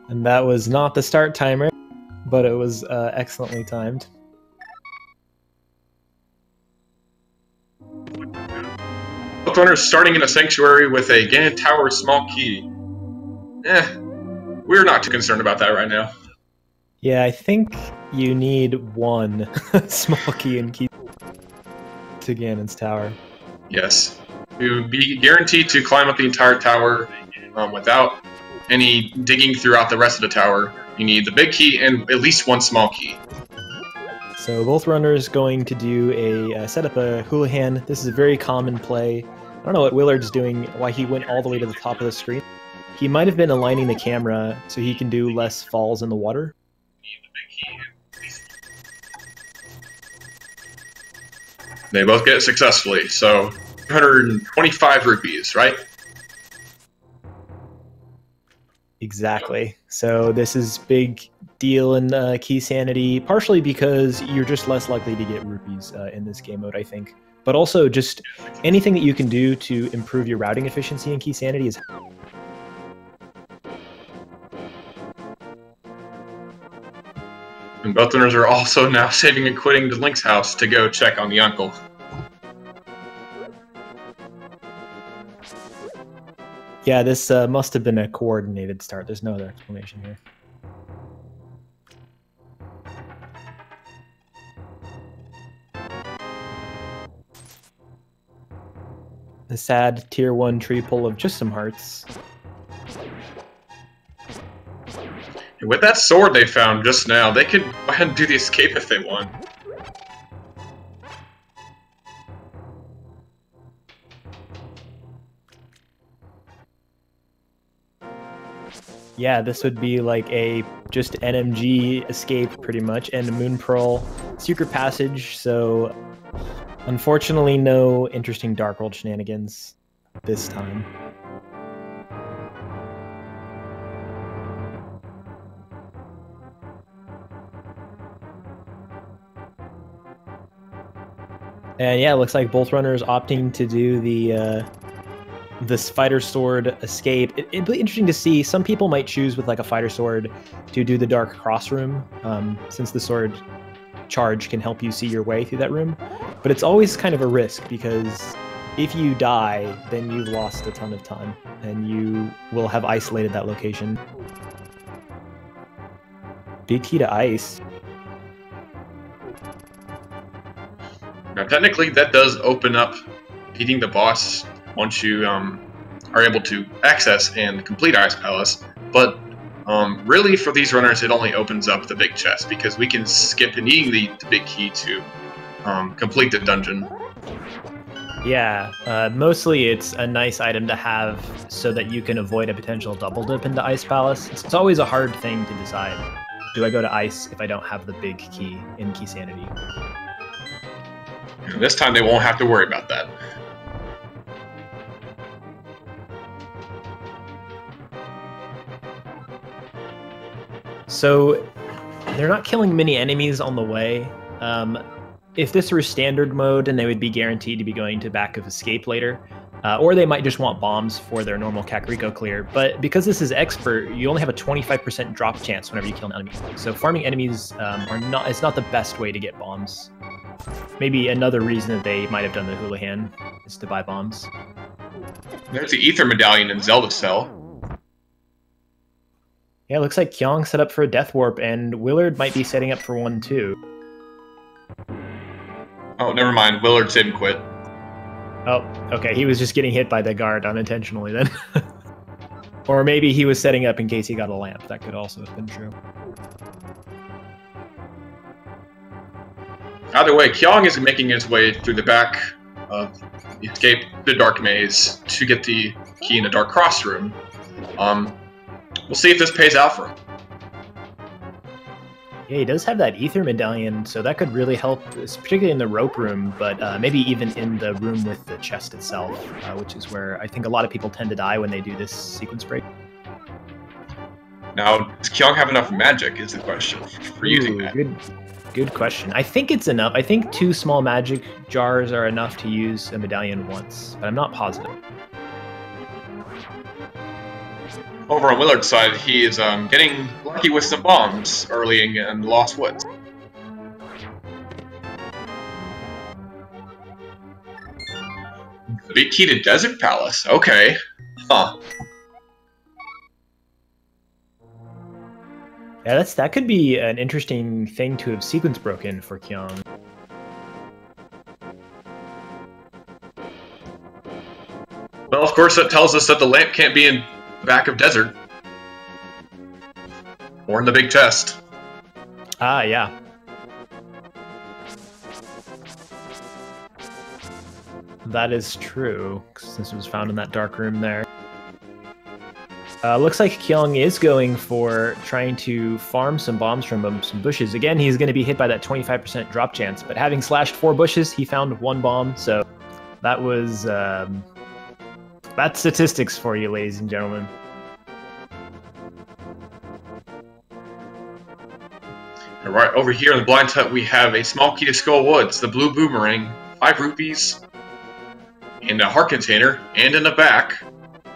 And that was not the start timer, but it was excellently timed. Both runners starting in a sanctuary with a Ganon Tower small key. We're not too concerned about that right now. Yeah, I think you need one small key and key to Ganon's tower. Yes. To be guaranteed to climb up the entire tower without any digging throughout the rest of the tower, you need the big key and at least one small key. So both runners going to do set up a houlihan. This is a very common play. I don't know what Willard's doing, why he went all the way to the top of the screen. He might have been aligning the camera so he can do less falls in the water. They both get it successfully, so 225 rupees, right? Exactly. So this is big deal in key sanity, partially because you're just less likely to get rupees in this game mode, I think. But also just anything that you can do to improve your routing efficiency in key sanity is... And both runners are also now saving and quitting to Link's house to go check on the uncle. Yeah, this must have been a coordinated start. There's no other explanation here. A sad tier 1 tree pull of just some hearts. And with that sword they found just now, they could go ahead and do the escape if they want. Yeah, this would be like a just NMG escape pretty much, and a Moon Pearl secret passage, so unfortunately no interesting Dark World shenanigans this time. And yeah, it looks like both runners opting to do this fighter sword escape. It'd be interesting to see. Some people might choose with like a fighter sword to do the dark cross room, since the sword charge can help you see your way through that room. But it's always kind of a risk, because if you die, then you've lost a ton of time, and you will have isolated that location. Big key to ice. Now, technically, that does open up beating the boss once you are able to access and complete Ice Palace, but really for these runners it only opens up the big chest, because we can skip needing the big key to complete the dungeon. Yeah, mostly it's a nice item to have so that you can avoid a potential double dip into Ice Palace. It's always a hard thing to decide. Do I go to Ice if I don't have the big key in Key Sanity? And this time they won't have to worry about that. So they're not killing many enemies on the way. If this were standard mode, then they would be guaranteed to be going to back of escape later. Or they might just want bombs for their normal Kakariko clear. But because this is expert, you only have a 25% drop chance whenever you kill an enemy. So farming enemies it's not the best way to get bombs. Maybe another reason that they might have done the houlihan is to buy bombs. There's the Ether Medallion in Zelda cell. Yeah, it looks like Kyong set up for a Death Warp, and Willard might be setting up for one too. Oh, never mind. Willard saved and quit. Oh, okay. He was just getting hit by the guard unintentionally then. Or maybe he was setting up in case he got a lamp. That could also have been true. Either way, Kyong is making his way through the back of the escape the Dark Maze to get the key in the Dark Cross room. We'll see if this pays out for him. Yeah, he does have that Ether Medallion, so that could really help, particularly in the rope room, but maybe even in the room with the chest itself, which is where I think a lot of people tend to die when they do this sequence break. Now, does Kyong have enough magic is the question for using that. Good question. I think it's enough. I think 2 small magic jars are enough to use a medallion once, but I'm not positive. over on Willard's side, he is getting lucky with some bombs early in the Lost Woods. The big key to Desert Palace. Okay. Huh. Yeah, that could be an interesting thing to have sequence broken for Kyong. Well, of course, that tells us that the lamp can't be in the back of Desert. Or in the big chest. Ah, yeah. That is true, since it was found in that dark room there. Looks like Kyong is going for trying to farm some bombs from some bushes. Again, he's going to be hit by that 25% drop chance, but having slashed 4 bushes, he found 1 bomb, so that was... that's statistics for you, ladies and gentlemen. And right over here in the blind hut, we have a small key to Skull Woods, the blue boomerang, 5 rupees, and a heart container, and in the back,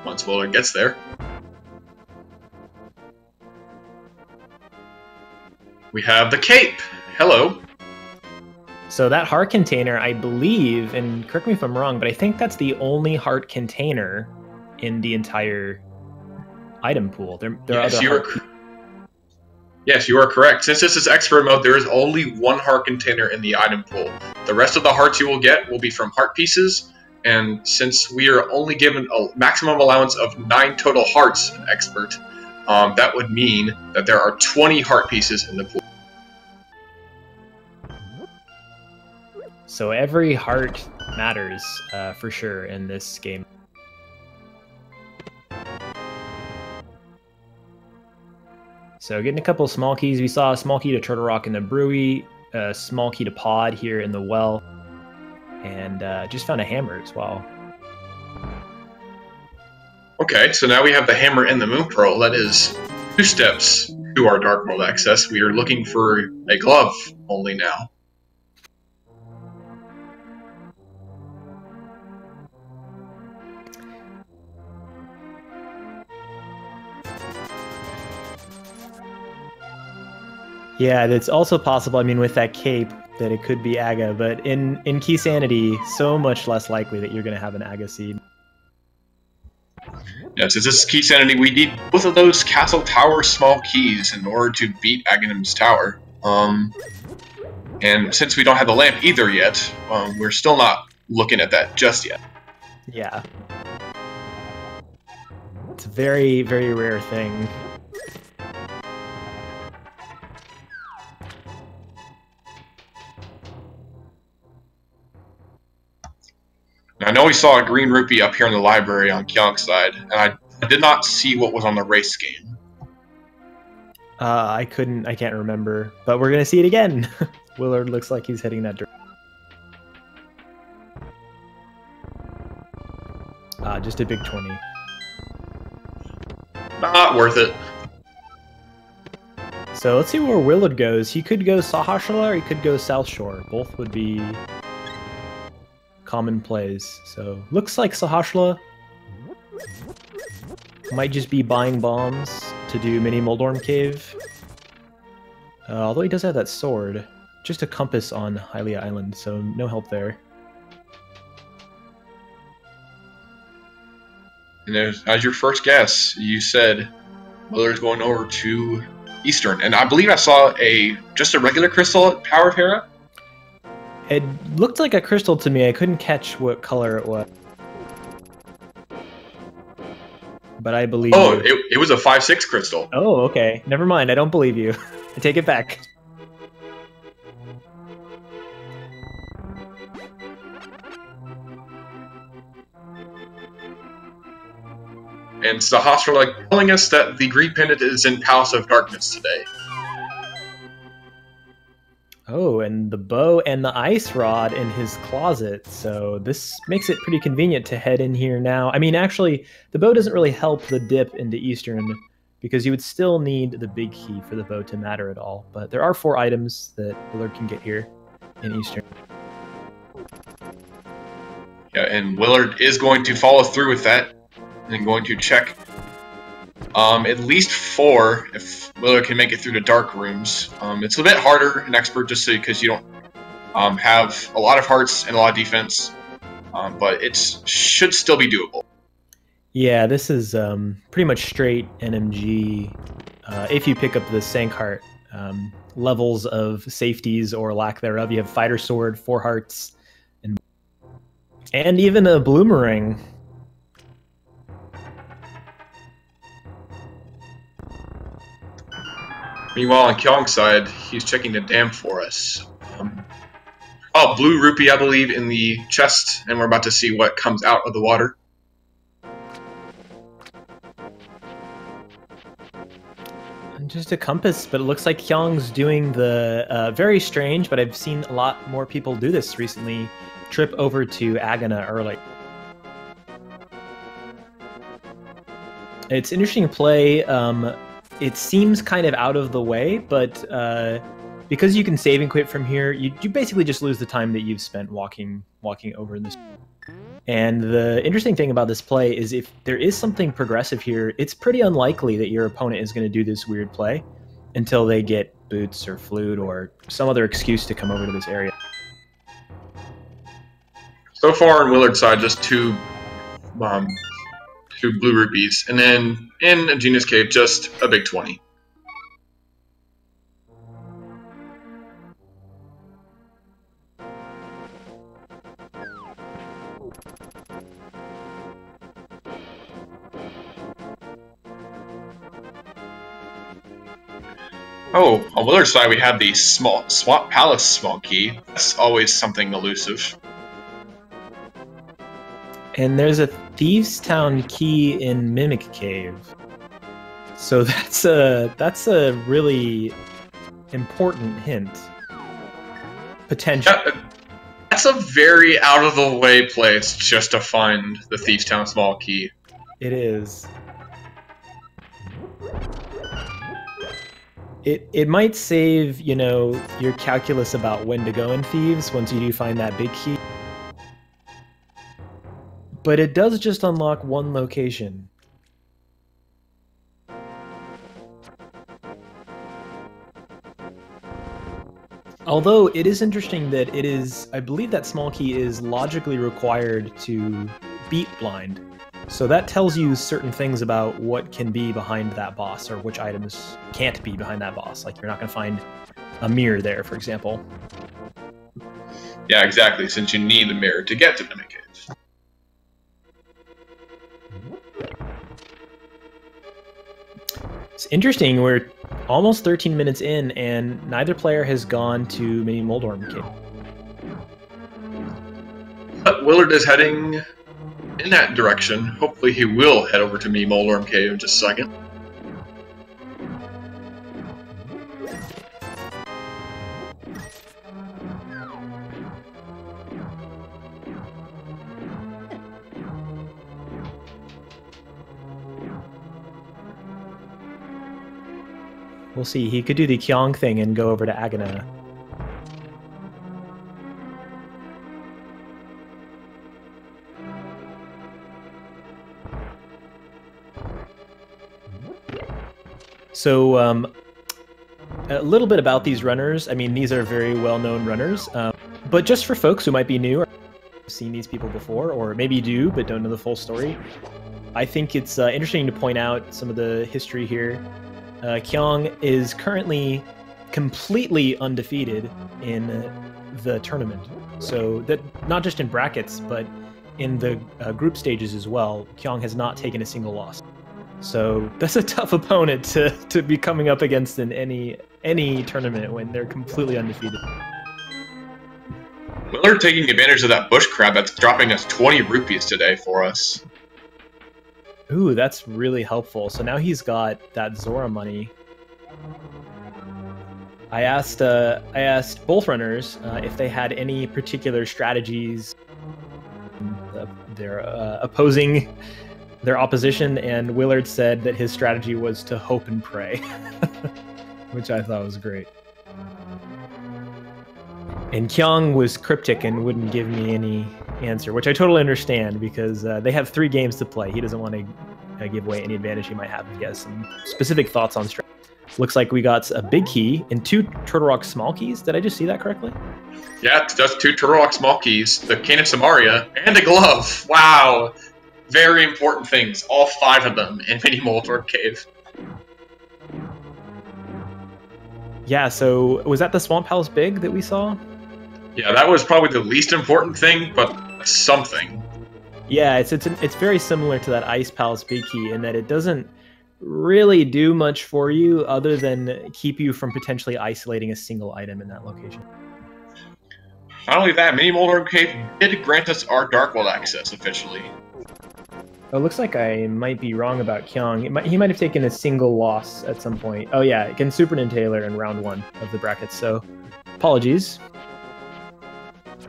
once Willard gets there. We have the cape. Hello. So that heart container, I believe, and correct me if I'm wrong, but I think that's the only heart container in the entire item pool. There Yes, are other yes, you are correct. Since this is expert mode, there is only 1 heart container in the item pool. The rest of the hearts you will get will be from heart pieces, and since we are only given a maximum allowance of 9 total hearts in expert, that would mean that there are 20 heart pieces in the pool. So every heart matters, for sure, in this game. So getting a couple of small keys. We saw a small key to Turtle Rock in the Brewery, a small key to Pod here in the well, and just found a hammer as well. Okay, so now we have the hammer and the Moon Pearl. That is 2 steps to our Dark World access. We are looking for a glove only now. Yeah, it's also possible, I mean, with that cape, that it could be Aga, but in Key Sanity, so much less likely that you're going to have an Aga seed. Yeah, since this is Key Sanity, we need both of those Castle Tower small keys in order to beat Aghanim's Tower. And since we don't have the lamp either yet, we're still not looking at that just yet. Yeah. It's a very, very rare thing. Now, I know we saw a green rupee up here in the library on Kyong's side, and I did not see what was on the race game. I can't remember, but we're gonna see it again. Willard looks like he's heading that direction. Just a big 20. Not worth it. So let's see where Willard goes. He could go Sahashala or he could go South Shore. Both would be common plays. So looks like Sahashala might just be buying bombs to do mini Moldorm Cave. Although he does have that sword. Just a compass on Hylia Island, so no help there. And as your first guess, you said Willard's going over to Eastern. And I believe I saw just a regular crystal at Power of Hera. It looked like a crystal to me. I couldn't catch what color it was. But I believe you. It was a 5/6 crystal. Oh, okay. Never mind. I don't believe you. I take it back. And Sahasrara telling us that the green pendant is in Palace of Darkness today. Oh, and the bow and the ice rod in his closet, so this makes it pretty convenient to head in here now. I mean, actually, the bow doesn't really help the dip into Eastern, because you would still need the big key for the bow to matter at all. But there are 4 items that Willard can get here in Eastern. Yeah, and Willard is going to follow through with that, and going to check At least 4 if Willard can make it through the dark rooms. It's a bit harder in expert just because you don't have a lot of hearts and a lot of defense, but it should still be doable. Yeah, this is pretty much straight NMG. If you pick up the Sankheart levels of safeties or lack thereof, you have Fighter Sword, 4 hearts, and even a Bloomerang. Meanwhile, on Kyong's side, he's checking the dam for us. Oh, blue rupee, I believe, in the chest, and we're about to see what comes out of the water. Just a compass, but it looks like Kyong's doing the very strange, but I've seen a lot more people do this recently, trip over to Agana early. It's interesting to play. It seems kind of out of the way, but because you can save and quit from here, you basically just lose the time that you've spent walking over in this. And the interesting thing about this play is if there is something progressive here, it's pretty unlikely that your opponent is going to do this weird play until they get boots or flute or some other excuse to come over to this area. So far on Willard's side, just 2 blue rupees, and then in a Genius Cave, just a big 20. Oh, on Willard's side, we have the Swamp Palace small key. That's always something elusive. And there's a Thieves' Town key in Mimic Cave. So that's a really important hint. Potential. That's a very out-of-the-way place just to find the Thieves' Town small key. It is. It might save, you know, your calculus about when to go in Thieves once you do find that big key. But it does just unlock 1 location. Although it is interesting that it is, I believe that small key is logically required to beat blind. So that tells you certain things about what can be behind that boss, or which items can't be behind that boss. Like, you're not going to find a mirror there, for example. Yeah, exactly, since you need the mirror to get to the Mimic Cave. It's interesting, we're almost 13 minutes in, and neither player has gone to Mini Moldorm Cave. But Willard is heading in that direction. Hopefully he will head over to Mini Moldorm Cave in just a second. We'll see. He could do the Kyong thing and go over to Agana. So, a little bit about these runners. I mean, these are very well-known runners, but just for folks who might be new or have seen these people before, or maybe you do but don't know the full story, I think it's interesting to point out some of the history here. Kyong is currently completely undefeated in the tournament. So that not just in brackets, but in the group stages as well, Kyong has not taken a single loss. So that's a tough opponent to be coming up against in any tournament when they're completely undefeated. Willard taking advantage of that bush crab that's dropping us 20 rupees today for us. Ooh, that's really helpful. So now he's got that Zora money. I asked both runners if they had any particular strategies. They're opposing their opposition, and Willard said that his strategy was to hope and pray, which I thought was great. And Kyong was cryptic and wouldn't give me any answer, which I totally understand because they have 3 games to play. He doesn't want to give away any advantage he might have if he has some specific thoughts on strategy. Looks like we got a big key and 2 Turtle Rock small keys. Did I just see that correctly? Yeah, that's 2 Turtle Rock small keys, the Cane of Samaria, and a glove. Wow. Very important things. All 5 of them in Mini Molotov Cave. Yeah, so was that the Swamp Palace Big that we saw? Yeah, that was probably the least important thing, but something. Yeah, it's very similar to that Ice Palace Big Key in that it doesn't really do much for you other than keep you from potentially isolating a single item in that location. Not only that, Mini Molotov Cave did grant us our Dark World access officially. Oh, it looks like I might be wrong about Kyong. He might have taken a single loss at some point. Oh yeah, against Super Nintaler in round 1 of the brackets, so apologies.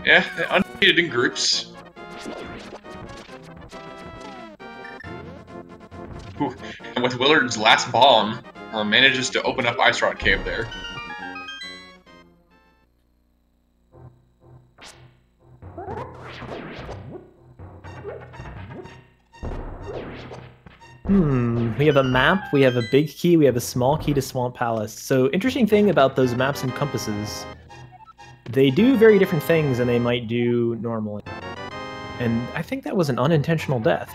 Yeah, undefeated in groups. Ooh, and with Willard's last bomb, manages to open up Ice Rod Cave there. We have a map, we have a big key, we have a small key to Swamp Palace. So interesting thing about those maps and compasses, they do very different things than they might do normally. And I think that was an unintentional death.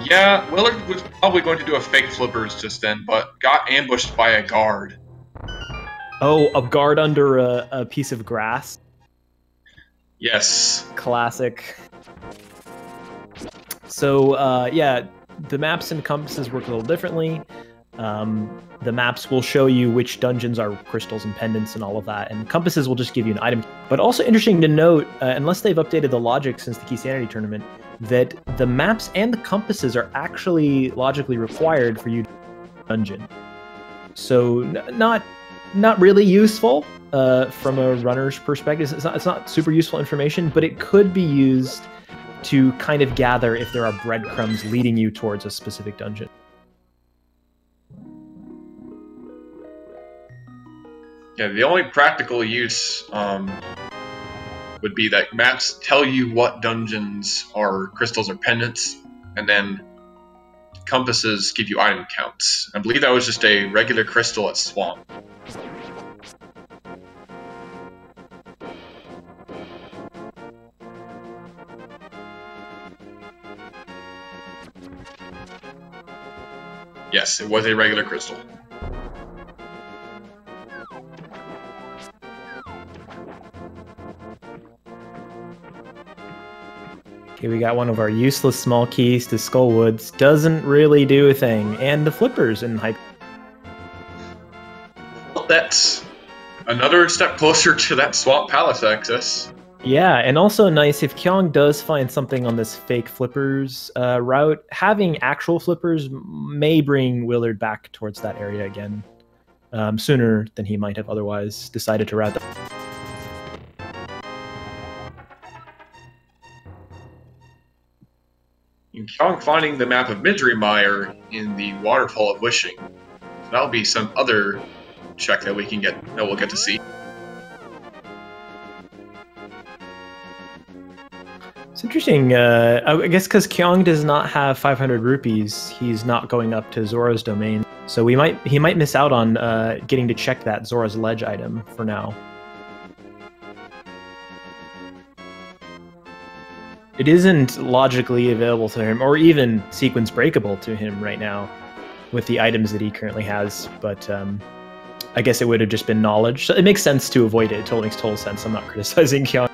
Yeah, Willard was probably going to do a fake flippers just then, but got ambushed by a guard. Oh, a guard under a piece of grass? Yes. Classic. So, yeah, the maps and compasses work a little differently. The maps will show you which dungeons are crystals and pendants and all of that, and compasses will just give you an item. But also interesting to note, unless they've updated the logic since the Key Sanity tournament, that the maps and the compasses are actually logically required for you to dungeon. So not really useful from a runner's perspective. It's not super useful information, but it could be used to kind of gather if there are breadcrumbs leading you towards a specific dungeon. Yeah, the only practical use would be that maps tell you what dungeons are crystals or pendants, and then compasses give you item counts. I believe that was just a regular crystal at Swamp. Yes, it was a regular crystal. Okay, we got one of our useless small keys to Skullwoods. Doesn't really do a thing. And the flippers in Hype. Well, that's another step closer to that Swamp Palace access. Yeah, and also nice if Kyong does find something on this fake flippers route, having actual flippers may bring Willard back towards that area again sooner than he might have otherwise decided to route that. And Kyong finding the map of Misery Mire in the Waterfall of Wishing. So that'll be some other check that we'll get to see. It's interesting. I guess because Kyong does not have 500 rupees, he's not going up to Zora's domain. So he might miss out on getting to check that Zora's Ledge item for now. It isn't logically available to him, or even sequence breakable to him right now, with the items that he currently has. But I guess it would have just been knowledge. So it makes sense to avoid it. It totally makes total sense. I'm not criticizing Kyong.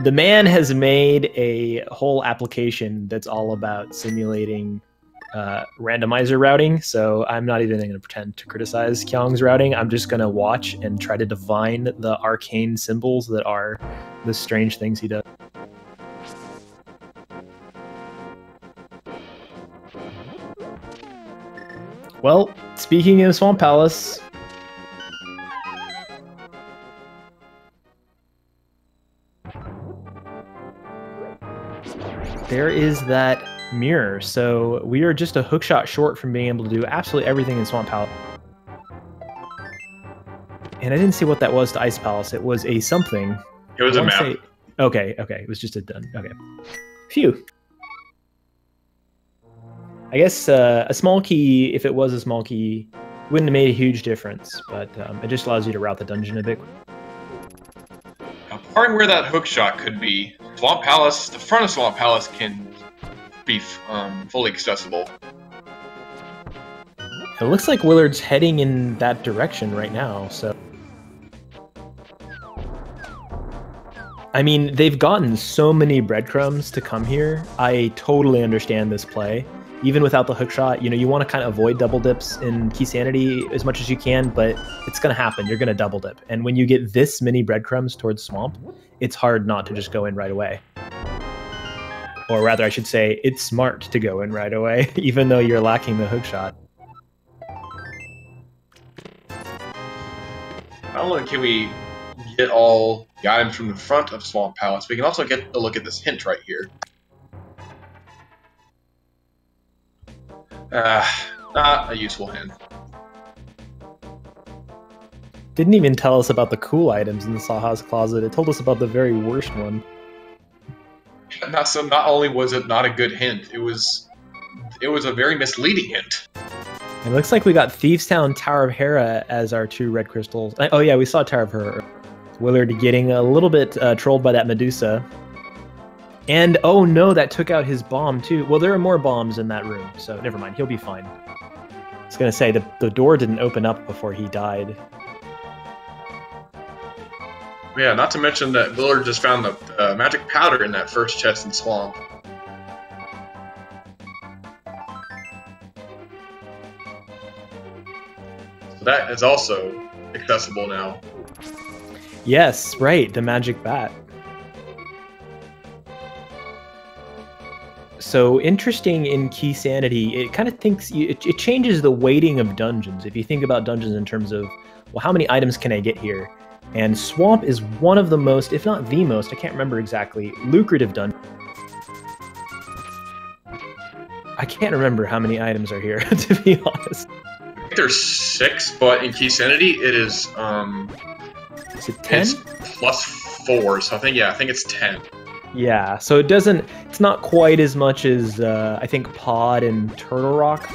The man has made a whole application that's all about simulating randomizer routing, so I'm not even going to pretend to criticize Kyong's routing. I'm just going to watch and try to divine the arcane symbols that are the strange things he does. Well, speaking of Swamp Palace, there is that mirror. So we are just a hookshot short from being able to do absolutely everything in Swamp Palace. And I didn't see what that was to Ice Palace. It was a something. It was a map. Okay. It was just a done. Okay. Phew. I guess a small key, if it was a small key, wouldn't have made a huge difference, but it just allows you to route the dungeon a bit. Now, part where that hook shot could be, Swamp Palace, the front of Swamp Palace can be fully accessible. It looks like Willard's heading in that direction right now, so... I mean, they've gotten so many breadcrumbs to come here. I totally understand this play. Even without the hookshot, you know, you want to kind of avoid double dips in Key Sanity as much as you can, but it's going to happen. You're going to double dip. And when you get this many breadcrumbs towards Swamp, it's hard not to just go in right away. Or rather, I should say, it's smart to go in right away, even though you're lacking the hookshot. Not only can we get all the items from the front of Swamp Palace, we can also get a look at this hint right here. Not a useful hint. Didn't even tell us about the cool items in the Sawhouse Closet. It told us about the very worst one. Not only was it not a good hint, it was a very misleading hint. It looks like we got Thieves Town, Tower of Hera as our 2 red crystals. Oh yeah, we saw Tower of Hera. Willard getting a little bit trolled by that Medusa. And, oh no, that took out his bomb too. Well, there are more bombs in that room, so never mind, he'll be fine. I was gonna say, the door didn't open up before he died. Yeah, not to mention that Willard just found the magic powder in that first chest in Swamp. So that is also accessible now. Yes, right, the magic bat. So interesting in Key Sanity, it kind of thinks, it changes the weighting of dungeons. If you think about dungeons in terms of, well, how many items can I get here? And Swamp is one of the most, if not the most, I can't remember exactly, lucrative dungeons. I can't remember how many items are here, to be honest. I think there's 6, but in Key Sanity it is it 10? It's plus 4, so I think it's 10. Yeah, so it's not quite as much as I think Pod and Turtle Rock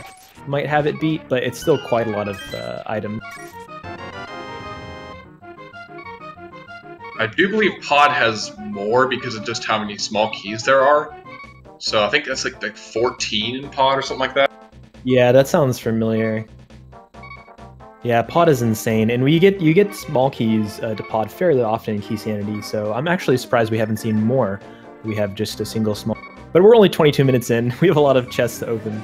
might have it beat, but it's still quite a lot of items. I do believe Pod has more because of just how many small keys there are. So I think that's like 14 in Pod or something like that. Yeah, that sounds familiar. Yeah, Pod is insane, and you get small keys to Pod fairly often in Key Sanity, so I'm actually surprised we haven't seen more. We have just a single small... But we're only 22 minutes in. We have a lot of chests to open.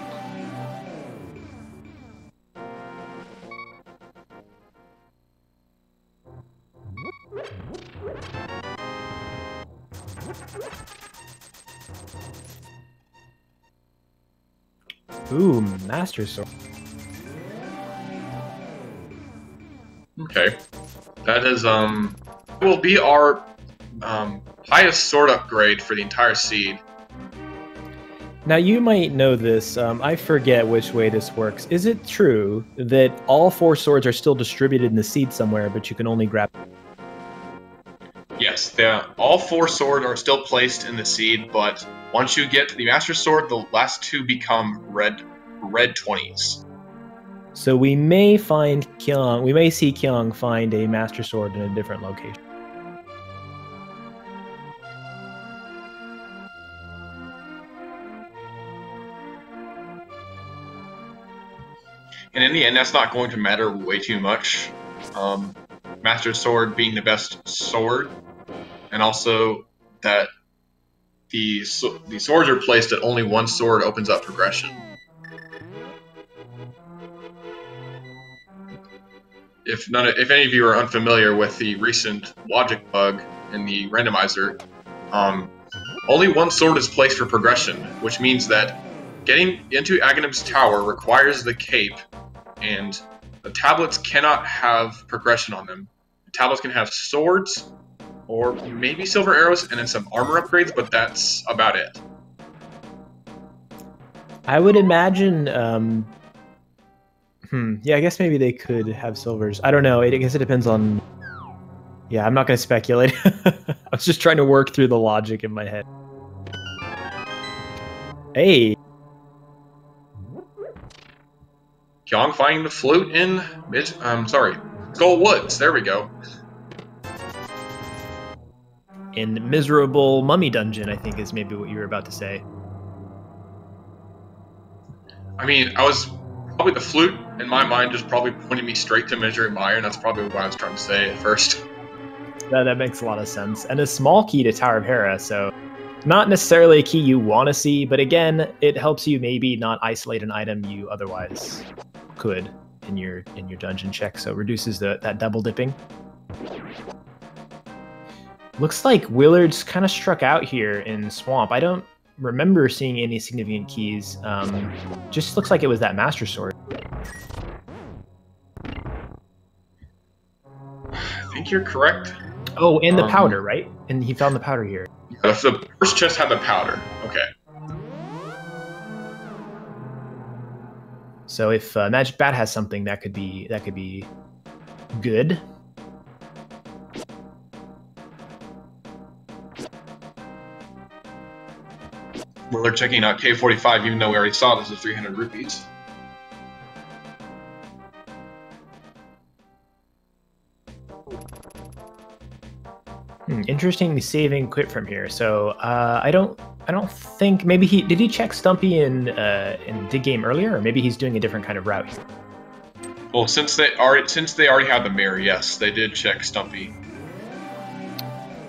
Ooh, Master Sword. Okay. That is, will be our highest sword upgrade for the entire seed. Now, you might know this. I forget which way this works. Is it true that all 4 swords are still distributed in the seed somewhere, but you can only grab... Yes, all 4 swords are still placed in the seed, but once you get to the Master Sword, the last 2 become red 20s. So we may see Kyong find a Master Sword in a different location. And in the end, that's not going to matter way too much. Master Sword being the best sword, and also that the swords are placed that only one sword opens up progression. If any of you are unfamiliar with the recent logic bug in the randomizer, only one sword is placed for progression, which means that getting into Aghanim's tower requires the cape, and the tablets cannot have progression on them. The tablets can have swords, or maybe silver arrows, and then some armor upgrades, but that's about it. I would imagine, yeah, I guess maybe they could have silvers. I don't know, I guess it depends on... Yeah, I'm not going to speculate. I was just trying to work through the logic in my head. Hey! Kyong finding the flute in Skull Woods. There we go. In miserable mummy dungeon, I think is maybe what you were about to say. I mean, probably the flute in my mind just probably pointing me straight to Measuring Mire, and that's probably what I was trying to say at first. That makes a lot of sense. And a small key to Tower of Hera, so not necessarily a key you want to see, but again, it helps you maybe not isolate an item you otherwise could in your dungeon check, so it reduces that double dipping. Looks like Willard's kind of struck out here in Swamp. I don't remember seeing any significant keys. Just looks like it was that Master Sword. I think you're correct. Oh, and the powder, right? And he found the powder here. Yeah, the first chest had the powder. Okay. So if Magic Bat has something, that could be good. Willard checking out K45, even though we already saw this is 300 rupees. Interesting saving quit from here. So I don't think maybe did he check Stumpy in Dig Game earlier, or maybe he's doing a different kind of route here. Well, since they already have the mirror, yes, they did check Stumpy.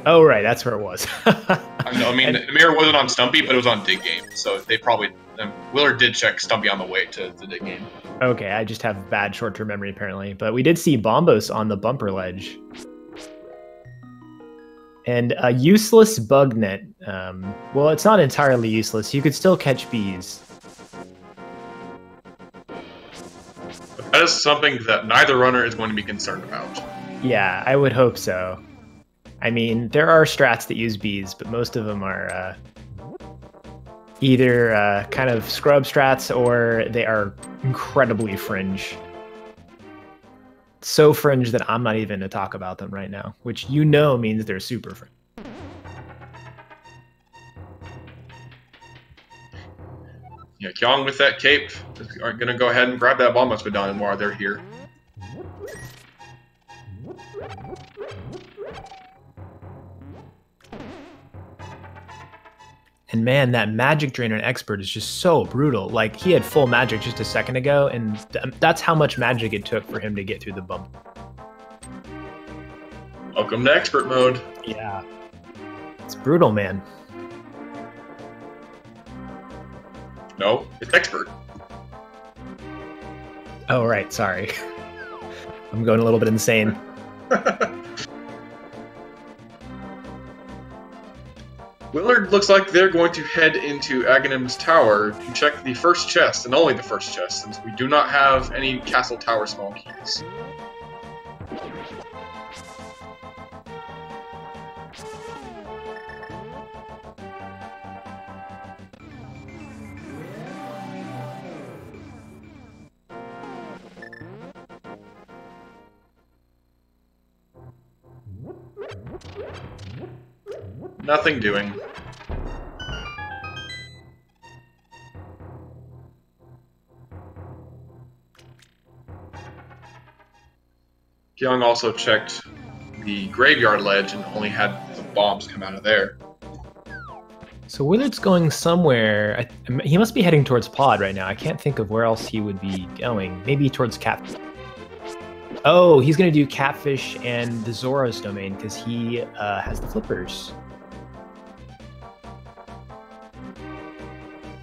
Oh right, that's where it was. I mean, the mirror wasn't on Stumpy, but it was on Dig Game, so they probably Willard did check Stumpy on the way to the Dig Game. Okay, I just have bad short-term memory apparently, but we did see Bombos on the bumper ledge. And a useless bug net. Well, it's not entirely useless. You could still catch bees. But that is something that neither runner is going to be concerned about. Yeah, I would hope so. I mean, there are strats that use bees, but most of them are either kind of scrub strats or they are incredibly fringe. So fringe that I'm not even going to talk about them right now, which you know means they're super fringe. Yeah, Kyong with that cape are going to go ahead and grab that bomb that's been down while they're here. And man, that magic drain on Expert is just so brutal. Like, he had full magic just a second ago, and that's how much magic it took for him to get through the bump. Welcome to Expert mode. Yeah. It's brutal, man. No, it's Expert. Oh, right, sorry. I'm going a little bit insane. Willard looks like they're going to head into Aghanim's tower to check the first chest, and only the first chest, since we do not have any castle tower small keys. Nothing doing. Kyong also checked the graveyard ledge and only had the bombs come out of there. So Willard's going somewhere. He must be heading towards Pod right now. I can't think of where else he would be going. Maybe towards Catfish. Oh, he's going to do Catfish and the Zora's domain because he has the flippers.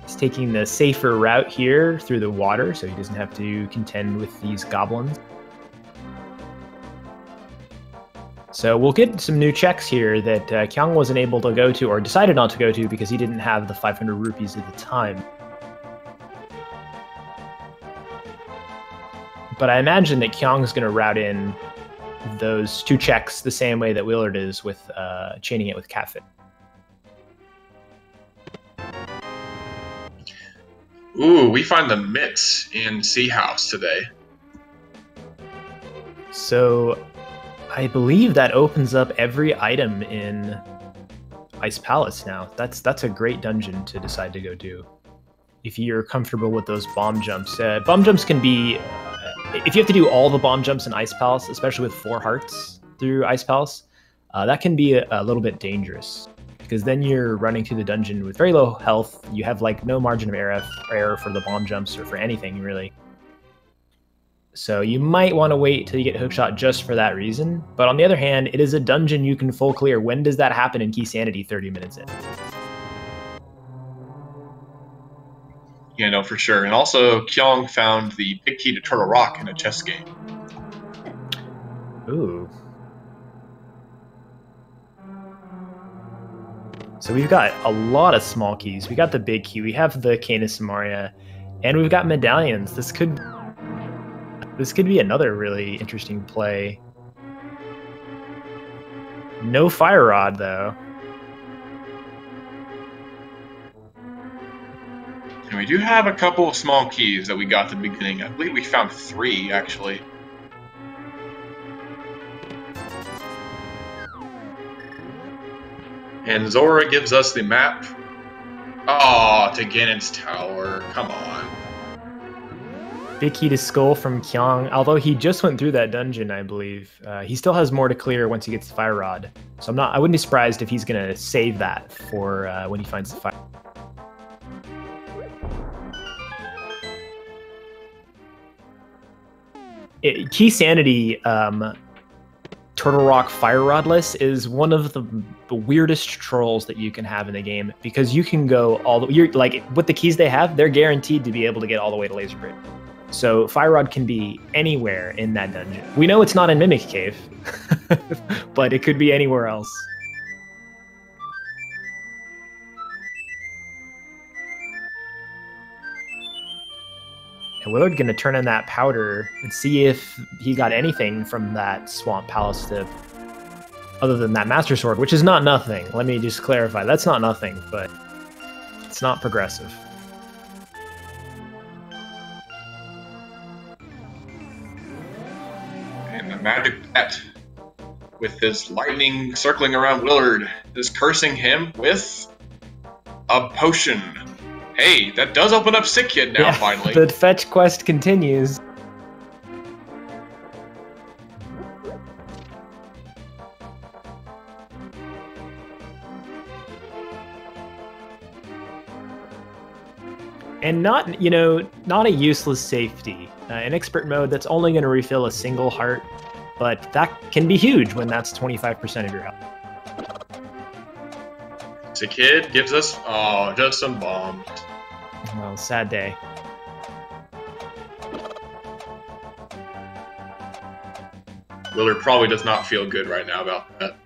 He's taking the safer route here through the water, so he doesn't have to contend with these goblins. So we'll get some new checks here that Kyong wasn't able to go to, or decided not to go to, because he didn't have the 500 rupees at the time. But I imagine that Kyong's going to route in those two checks the same way that Willard is with chaining it with Catfish. Ooh, we find the mitts in Sea House today. So I believe that opens up every item in Ice Palace now. That's a great dungeon to decide to go do. if you're comfortable with those bomb jumps. Bomb jumps can be, if you have to do all the bomb jumps in Ice Palace, especially with 4 hearts through Ice Palace, that can be a little bit dangerous, because then you're running through the dungeon with very low health. You have like no margin of error for the bomb jumps or for anything really. So you might want to wait till you get hookshot just for that reason. But on the other hand, it is a dungeon you can full clear. When does that happen in Key Sanity 30 minutes in? Yeah, no, for sure. And also, Kyong found the big key to Turtle Rock in a chess game. Ooh. So we've got a lot of small keys. We got the big key. We have the Canis Maria, and we've got medallions. This could be another really interesting play. No fire rod though. And we do have a couple of small keys that we got at the beginning. I believe we found 3 actually. And Zora gives us the map. Oh, to Ganon's Tower. Come on. Big key to Skull from Kyong. Although he just went through that dungeon, I believe. He still has more to clear once he gets the fire rod. So I wouldn't be surprised if he's gonna save that for when he finds the fire. Key Sanity Turtle Rock Fire Rodless is one of the weirdest trolls that you can have in the game, because you can go all the like with the keys they have, they're guaranteed to be able to get all the way to Laser Bridge. So Fire Rod can be anywhere in that dungeon. We know it's not in Mimic Cave, but it could be anywhere else. And Willard gonna turn in that powder and see if he got anything from that Swamp Palace tip, other than that Master Sword, which is not nothing. Let me just clarify, that's not nothing, but it's not progressive. And the magic pet, with this lightning circling around Willard, is cursing him with a potion. Hey, that does open up Sick Kid now, finally. The fetch quest continues. And not a useless safety. In expert mode, that's only going to refill a single heart, but that can be huge when that's 25% of your health. Sick Kid gives us, just some bombs. Well, sad day. Willard probably does not feel good right now about that.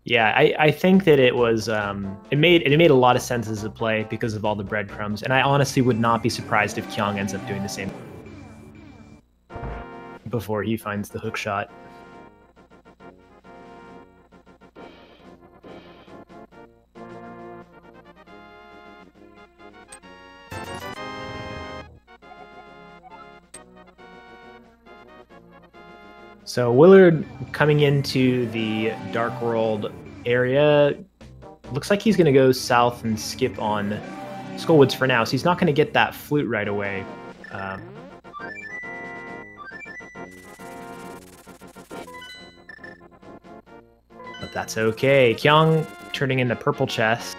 Yeah, I think that it was it made a lot of sense as a play because of all the breadcrumbs, and I honestly would not be surprised if Kyong ends up doing the same before he finds the hook shot. So Willard coming into the Dark World area, looks like he's going to go south and skip on Skullwoods for now, so he's not going to get that flute right away. But that's okay. Kyong turning in the purple chest.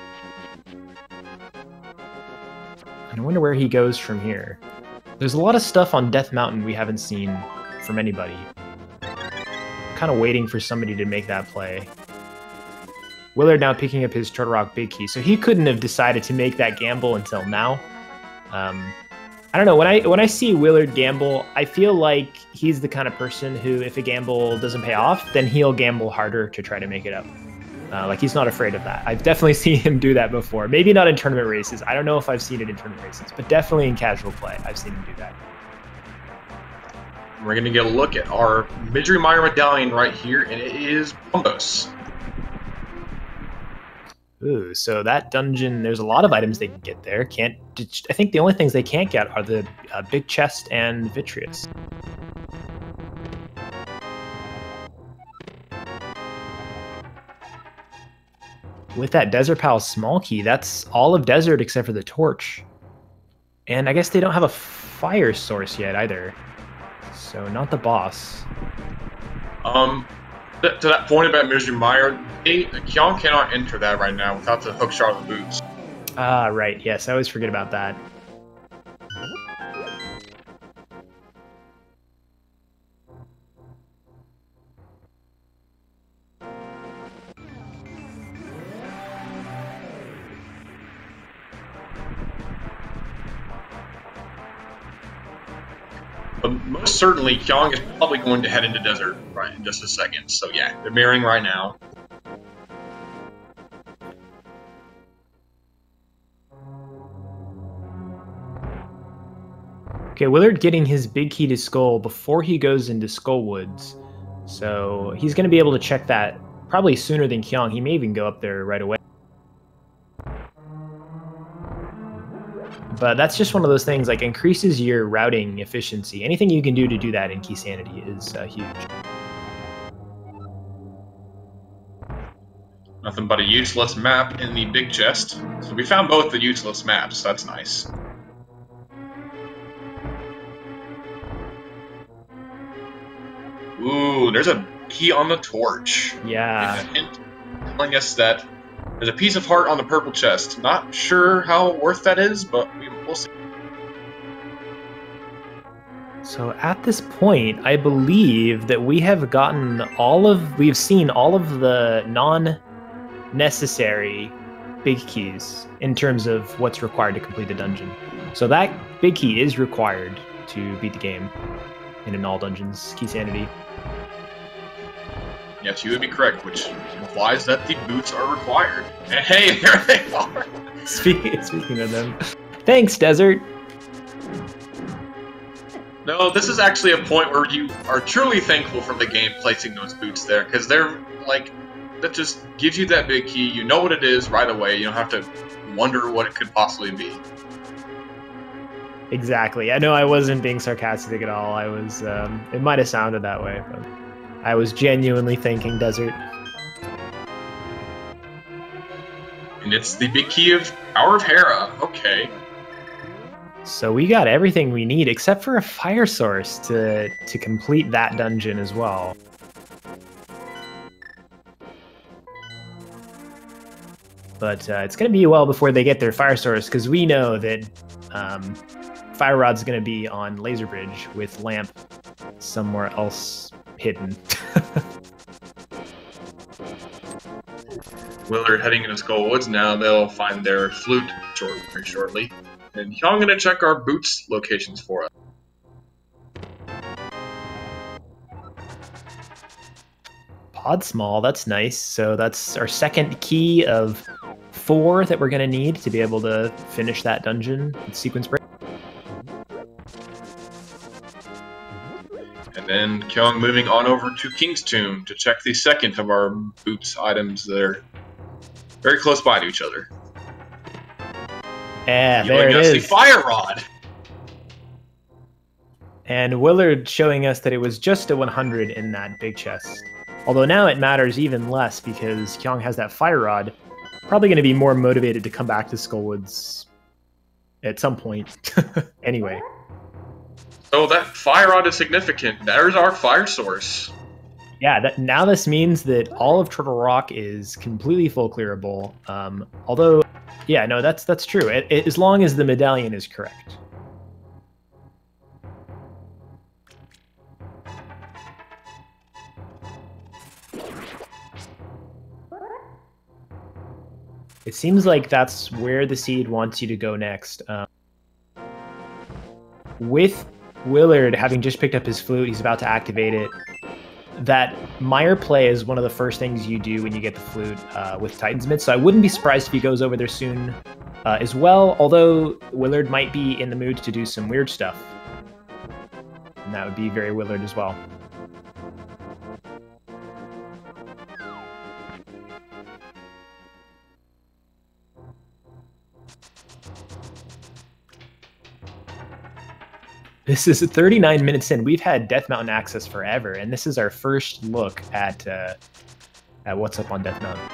And I wonder where he goes from here. There's a lot of stuff on Death Mountain we haven't seen from anybody. Kind of waiting for somebody to make that play. Willard now picking up his Turtle Rock Big Key, so he couldn't have decided to make that gamble until now. I don't know, when I see Willard gamble, I feel like he's the kind of person who, if a gamble doesn't pay off, then he'll gamble harder to try to make it up. Like, he's not afraid of that. I've definitely seen him do that before. Maybe not in tournament races. I don't know if I've seen it in tournament races, but definitely in casual play, I've seen him do that. We're going to get a look at our Midgery Mire medallion right here, and it is Bombos. Ooh, so that dungeon, there's a lot of items they can get there. I think the only things they can't get are the big chest and Vitreous. with that Desert Palace small key, that's all of Desert except for the torch. And I guess they don't have a fire source yet either. So not the boss. To that point about Mr. Meyer, Kyong cannot enter that right now without the hook shot of the boots. Ah, right. Yes, I always forget about that. But most certainly, Kyong is probably going to head into Desert right in just a second. So yeah, they're mirroring right now. Okay, Willard getting his big key to Skull before he goes into Skull Woods. So he's going to be able to check that probably sooner than Kyong. He may even go up there right away. But that's just one of those things, like, increases your routing efficiency. Anything you can do to do that in Key Sanity is huge. Nothing but a useless map in the big chest. So we found both the useless maps. That's nice. Ooh, there's a key on the torch. Yeah. A hint telling us that there's a piece of heart on the purple chest. Not sure how worth that is, but we'll see. So at this point, I believe that we have we've seen all of the non-necessary big keys in terms of what's required to complete the dungeon. So that big key is required to beat the game in all dungeons, Key Sanity. Yes, you would be correct, which implies that the boots are required. And hey, there they are! Speaking of them. Thanks, Desert! No, this is actually a point where you are truly thankful for the game placing those boots there, because they're, like, that just gives you that big key, you know what it is right away, you don't have to wonder what it could possibly be. Exactly. I know I wasn't being sarcastic at all. I was, it might have sounded that way, but I was genuinely thinking Desert. And it's the big key of Power of Hera. Okay. So we got everything we need except for a fire source to complete that dungeon as well. But it's going to be a while before they get their fire source, because we know that Fire Rod's going to be on Laser Bridge with Lamp somewhere else hidden. Willard heading into Skull Woods now. They'll find their flute very shortly. And I'm going to check our boots locations for us. Pod Small, that's nice. So that's our second key of 4 that we're going to need to be able to finish that dungeon with Sequence Break. And then Kyong moving on over to King's Tomb to check the second of our boots items that are very close by to each other. Yeah, there it is. The Fire Rod! And Willard showing us that it was just a 100 in that big chest. Although now it matters even less because Kyong has that Fire Rod. Probably going to be more motivated to come back to Skullwoods at some point. Anyway. So that Fire Rod is significant. There's our fire source. Yeah, now this means that all of Turtle Rock is completely full clearable. Although, yeah, no, that's true. As long as the medallion is correct. It seems like that's where the seed wants you to go next. With Willard having just picked up his flute, he's about to activate it. That Meyer play is one of the first things you do when you get the flute with Titan's Myth, so I wouldn't be surprised if he goes over there soon as well, although Willard might be in the mood to do some weird stuff. And that would be very Willard as well. This is 39 minutes in. We've had Death Mountain access forever, and this is our first look at what's up on Death Mountain.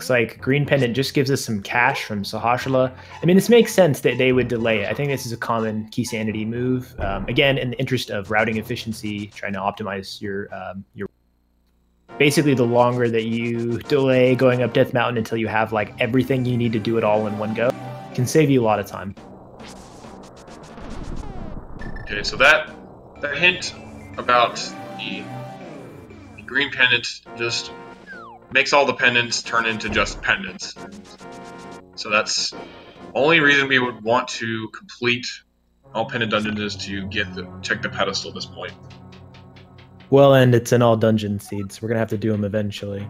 Looks like Green Pendant just gives us some cash from Sahashala. I mean, this makes sense that they would delay it. I think this is a common Key Sanity move. Again, in the interest of routing efficiency, trying to optimize your basically, the longer that you delay going up Death Mountain until you have like everything you need to do it all in one go, can save you a lot of time. Okay, so that hint about the Green Pendant just makes all the pendants turn into just pendants. So that's the only reason we would want to complete all pendant dungeons is to check the pedestal at this point. Well, and it's in all dungeon seeds. We're gonna have to do them eventually.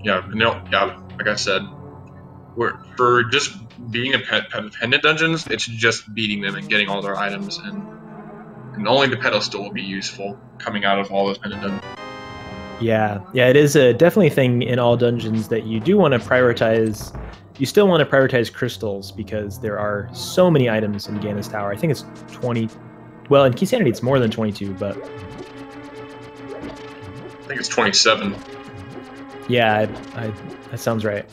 Yeah, like I said, for just beating a pendant dungeons, it's just beating them and getting all their items, and only the pedestal will be useful coming out of all those pendant dungeons. Yeah, it is definitely a thing in all dungeons that you do want to prioritize. You still want to prioritize crystals because there are so many items in Ganna's Tower. I think it's 20. Well, in Key Sanity it's more than 22, but I think it's 27. Yeah, that sounds right.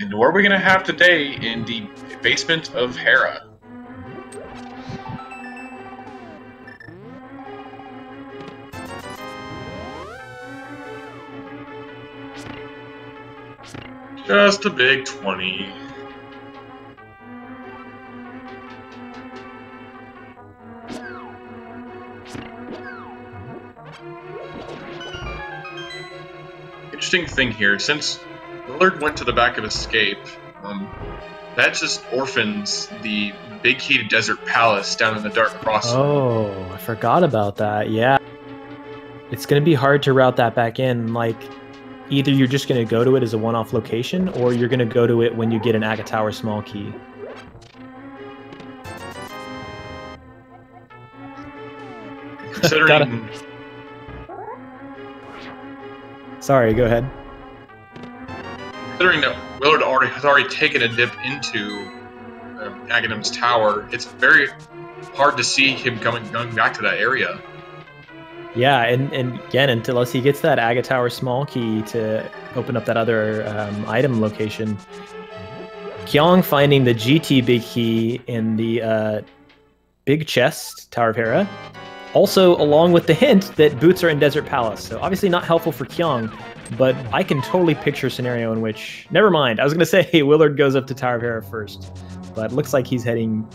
And what are we going to have today in the basement of Hera? Just a big 20. Interesting thing here, since Willard went to the back of Escape, that just orphans the big key to Desert Palace down in the Dark Crossing. Oh, I forgot about that. Yeah. It's going to be hard to route that back in. Like, either you're just going to go to it as a one-off location, or you're going to go to it when you get an Aga Tower small key. Considering... Sorry, go ahead. Considering that Willard has already taken a dip into Aghanim's Tower, it's very hard to see him going back to that area. Yeah, and again, unless he gets that Aga Tower small key to open up that other item location, Kyong finding the GT big key in the big chest, Tower of Hera, also along with the hint that boots are in Desert Palace. So obviously not helpful for Kyong, but I can totally picture a scenario in which... Never mind, I was going to say Willard goes up to Tower of Hera first, but it looks like he's heading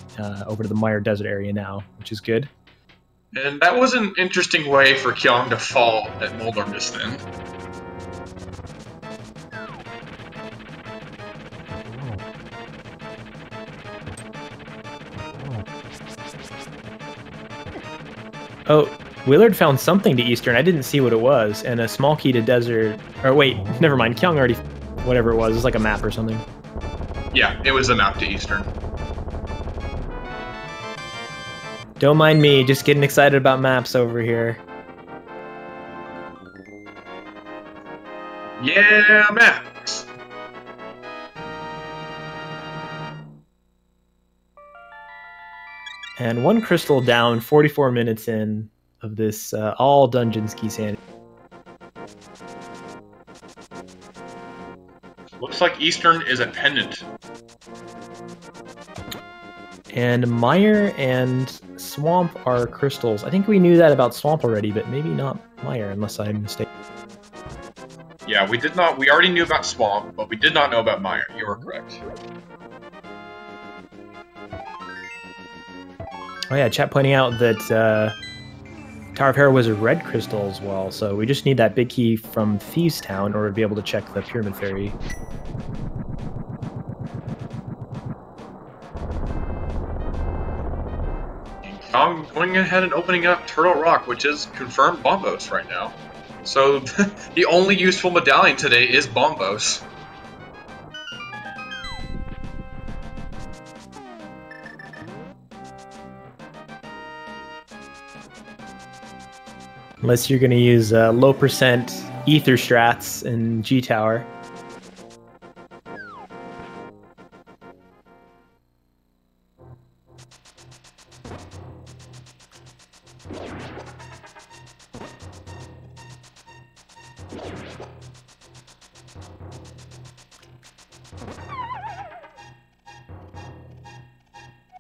over to the Mire Desert area now, which is good. And that was an interesting way for Kyong to fall at Moldorm just then. Oh, Willard found something to Eastern. I didn't see what it was, and a small key to Desert... Or wait, never mind. Kyong already... Whatever it was. It's like a map or something. Yeah, it was a map to Eastern. Don't mind me, just getting excited about maps over here. Yeah, maps! And one crystal down, 44 minutes in of this all dungeons Key Sanity. Looks like Eastern is a pendant. And Mire and Swamp are crystals. I think we knew that about Swamp already, but maybe not Mire, unless I'm mistaken. Yeah, we did not. We already knew about Swamp, but we did not know about Mire. You are correct. Oh yeah, chat pointing out that Tower of Hera was a red crystal as well, so we just need that big key from Thieves Town in order to be able to check the Pyramid Ferry. I'm going ahead and opening up Turtle Rock, which is confirmed Bombos right now. So the only useful medallion today is Bombos. Unless you're going to use low percent ether strats in G Tower.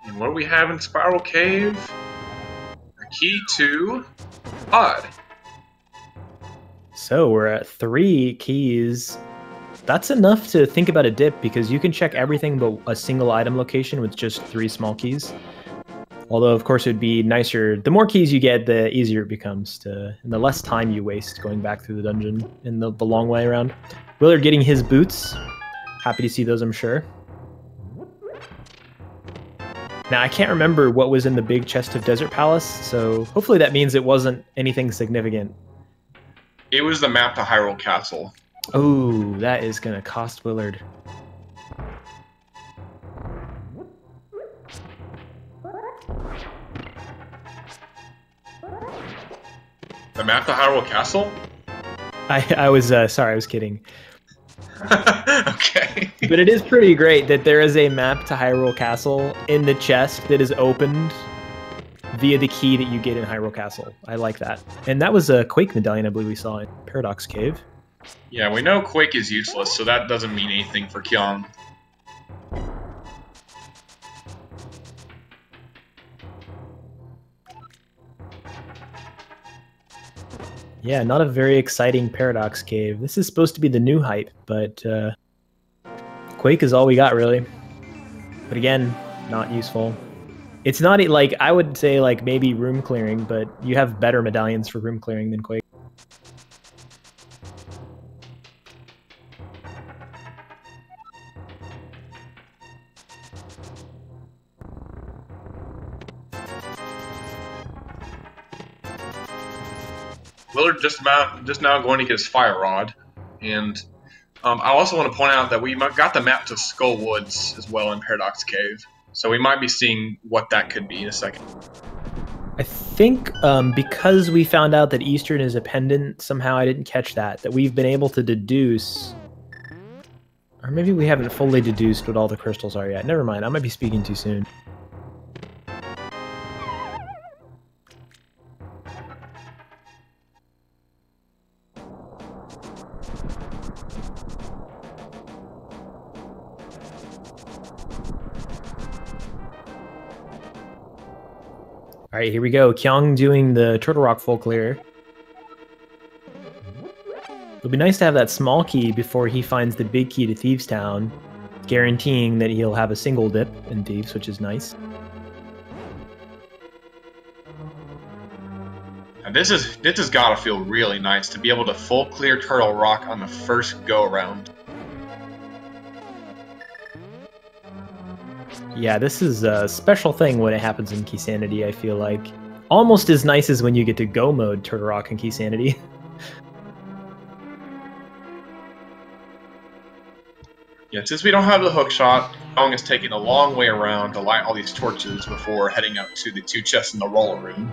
And what do we have in Spiral Cave? A key to Pod. So we're at 3 keys. That's enough to think about a dip because you can check everything but a single item location with just 3 small keys. Although, of course, it would be nicer. The more keys you get, the easier it becomes and the less time you waste going back through the dungeon in the long way around. Willard getting his boots. Happy to see those, I'm sure. Now, I can't remember what was in the big chest of Desert Palace, so hopefully that means it wasn't anything significant. It was the map to Hyrule Castle. Oh, that is going to cost Willard. The map to Hyrule Castle? I was sorry, I was kidding. Okay. But it is pretty great that there is a map to Hyrule Castle in the chest that is opened via the key that you get in Hyrule Castle. I like that. And that was a Quake medallion I believe we saw in Paradox Cave. Yeah, we know Quake is useless, so that doesn't mean anything for Kyong. Yeah, not a very exciting Paradox Cave. This is supposed to be the new hype, but Quake is all we got, really. But again, not useful. It's not like, I would say like maybe room clearing, but you have better medallions for room clearing than Quake. Willard just now going to get his Fire Rod, and I also want to point out that we got the map to Skull Woods as well in Paradox Cave, so we might be seeing what that could be in a second. I think because we found out that Eastern is a pendant, somehow I didn't catch that we've been able to deduce, or maybe we haven't fully deduced what all the crystals are yet. Never mind, I might be speaking too soon. All right, here we go. Kyong doing the Turtle Rock full clear. It'll be nice to have that small key before he finds the big key to Thieves Town, guaranteeing that he'll have a single dip in Thieves, which is nice. And this has got to feel really nice to be able to full clear Turtle Rock on the first go around. Yeah, this is a special thing when it happens in Key Sanity, I feel like. Almost as nice as when you get to go mode Turtle Rock in Key Sanity. Yeah, since we don't have the hook shot, Kyong is taking a long way around to light all these torches before heading out to the 2 chests in the roller room.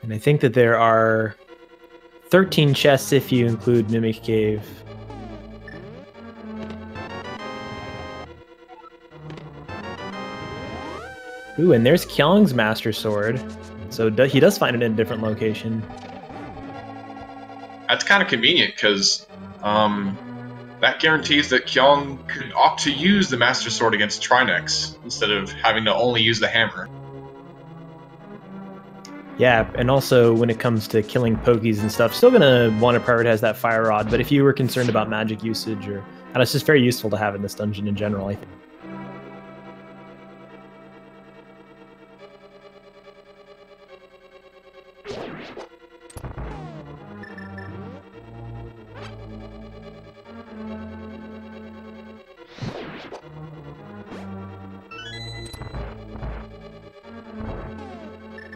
And I think that there are 13 chests if you include Mimic Cave. Ooh, and there's Kyong's Master Sword. So he does find it in a different location. That's kind of convenient, because that guarantees that Kyong could opt to use the Master Sword against Trinex, instead of having to only use the hammer. Yeah, and also when it comes to killing pokies and stuff, still gonna want to prioritize that Fire Rod, but if you were concerned about magic usage, and it's just very useful to have in this dungeon in general, I think.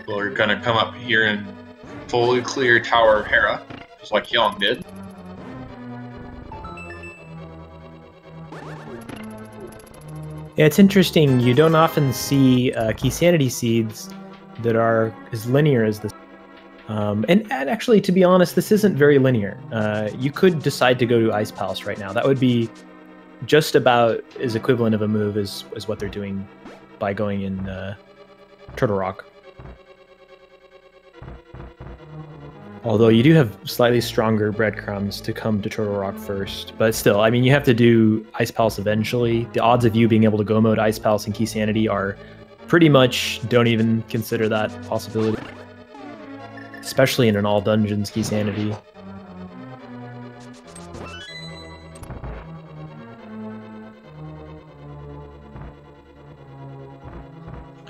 We're gonna come up here and fully clear Tower of Hera, just like Kyong did. Yeah, it's interesting. You don't often see key sanity seeds that are as linear as this. And actually, to be honest, this isn't very linear. You could decide to go to Ice Palace right now. That would be just about as equivalent of a move as what they're doing by going in Turtle Rock. Although you do have slightly stronger breadcrumbs to come to Turtle Rock first. But still, I mean, you have to do Ice Palace eventually. The odds of you being able to go mode Ice Palace and Key Sanity are pretty much, don't even consider that possibility. Especially in an all dungeons Key Sanity.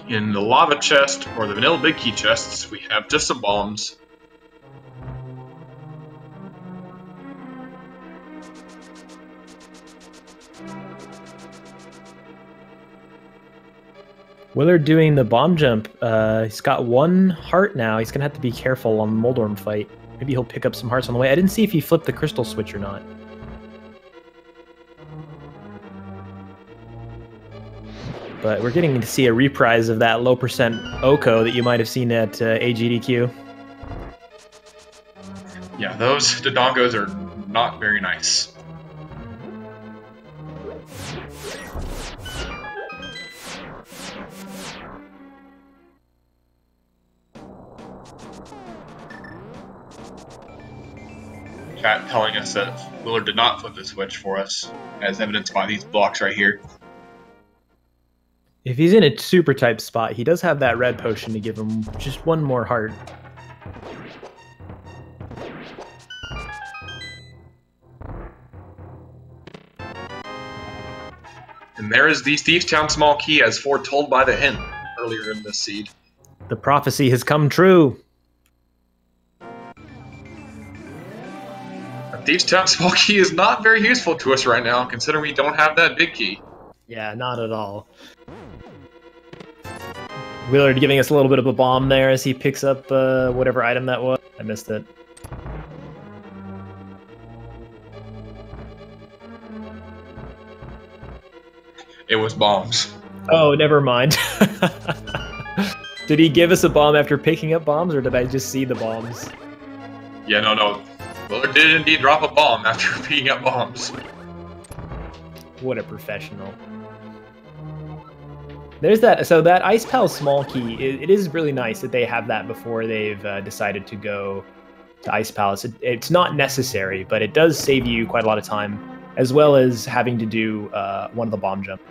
In the lava chest, or the vanilla big key chests, we have just some bombs. Willard doing the bomb jump. He's got 1 heart now. He's going to have to be careful on the Moldorm fight. Maybe he'll pick up some hearts on the way. I didn't see if he flipped the crystal switch or not. But we're getting to see a reprise of that low percent Oko that you might have seen at AGDQ. Yeah, those Dodongos are not very nice. Chat telling us that Willard did not flip the switch for us, as evidenced by these blocks right here. If he's in a super type spot, he does have that red potion to give him just 1 more heart. And there is the Thieves' Town small key as foretold by the hint earlier in this seed. The prophecy has come true. Thieves' Town small key is not very useful to us right now, considering we don't have that big key. Yeah, not at all. Willard giving us a little bit of a bomb there as he picks up whatever item that was. I missed it. It was bombs. Oh, never mind. Did he give us a bomb after picking up bombs, or did I just see the bombs? Yeah, no. Willard did indeed drop a bomb after picking up bombs. What a professional. There's that. So that Ice Palace small key, it is really nice that they have that before they've decided to go to Ice Palace. It's not necessary, but it does save you quite a lot of time, as well as having to do one of the bomb jumps.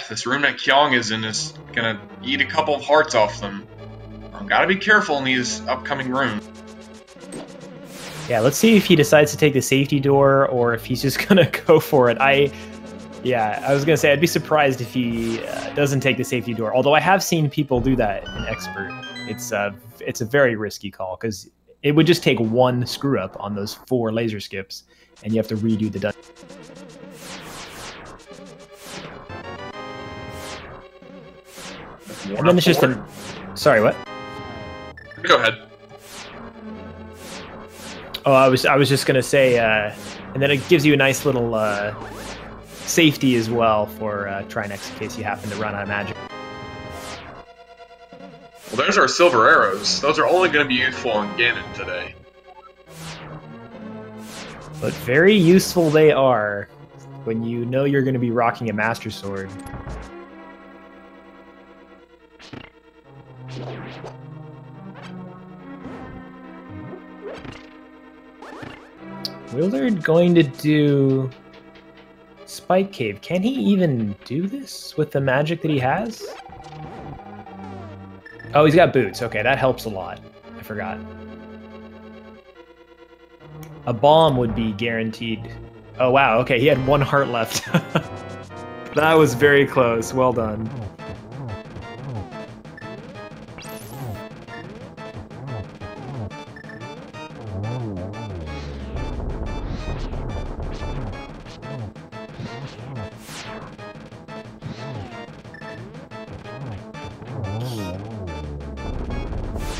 This room that Kyong is in is gonna eat a couple of hearts off them. Gotta be careful in these upcoming rooms. Yeah, let's see if he decides to take the safety door or if he's just gonna go for it. I was gonna say I'd be surprised if he doesn't take the safety door. Although I have seen people do that in Expert. It's a very risky call because it would just take 1 screw up on those 4 laser skips, and you have to redo the dungeon. And then it's just a... Sorry, what? Go ahead. Oh, I was just gonna say, and then it gives you a nice little safety as well for Trinex in case you happen to run out of magic. Well, there's our silver arrows. Those are only going to be useful on Ganon today. But very useful they are when you know you're going to be rocking a Master Sword. Willard going to do Spike Cave. Can he even do this with the magic that he has? Oh, he's got boots. Okay, that helps a lot. I forgot. A bomb would be guaranteed. Oh, wow. Okay, he had 1 heart left. That was very close. Well done.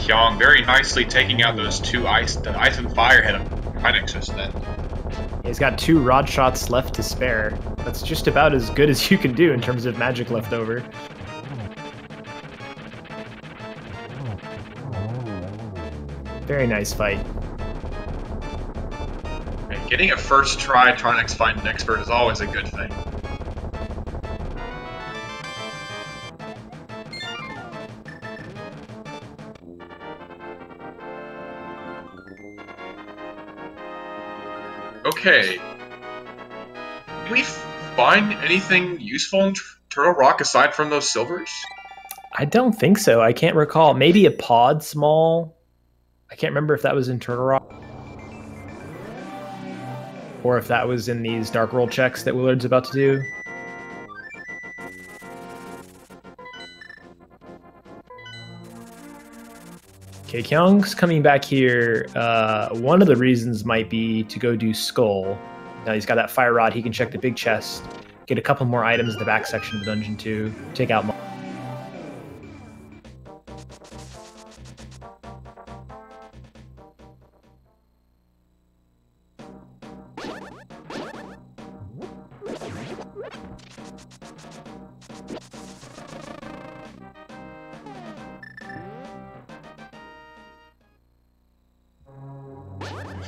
Kyong very nicely taking out those two the ice and fire hit him right next to that. He's got 2 rod shots left to spare. That's just about as good as you can do in terms of magic left over. Very nice fight. And getting a first try trying to find an expert is always a good thing. Okay. Did we find anything useful in Turtle Rock aside from those silvers? I don't think so. I can't recall. Maybe a pod small. I can't remember if that was in Turtle Rock. Or if that was in these dark roll checks that Willard's about to do. Okay, Kyong's coming back here. One of the reasons might be to go do Skull. Now he's got that fire rod. He can check the big chest, get a couple more items in the back section of the dungeon too. Take out.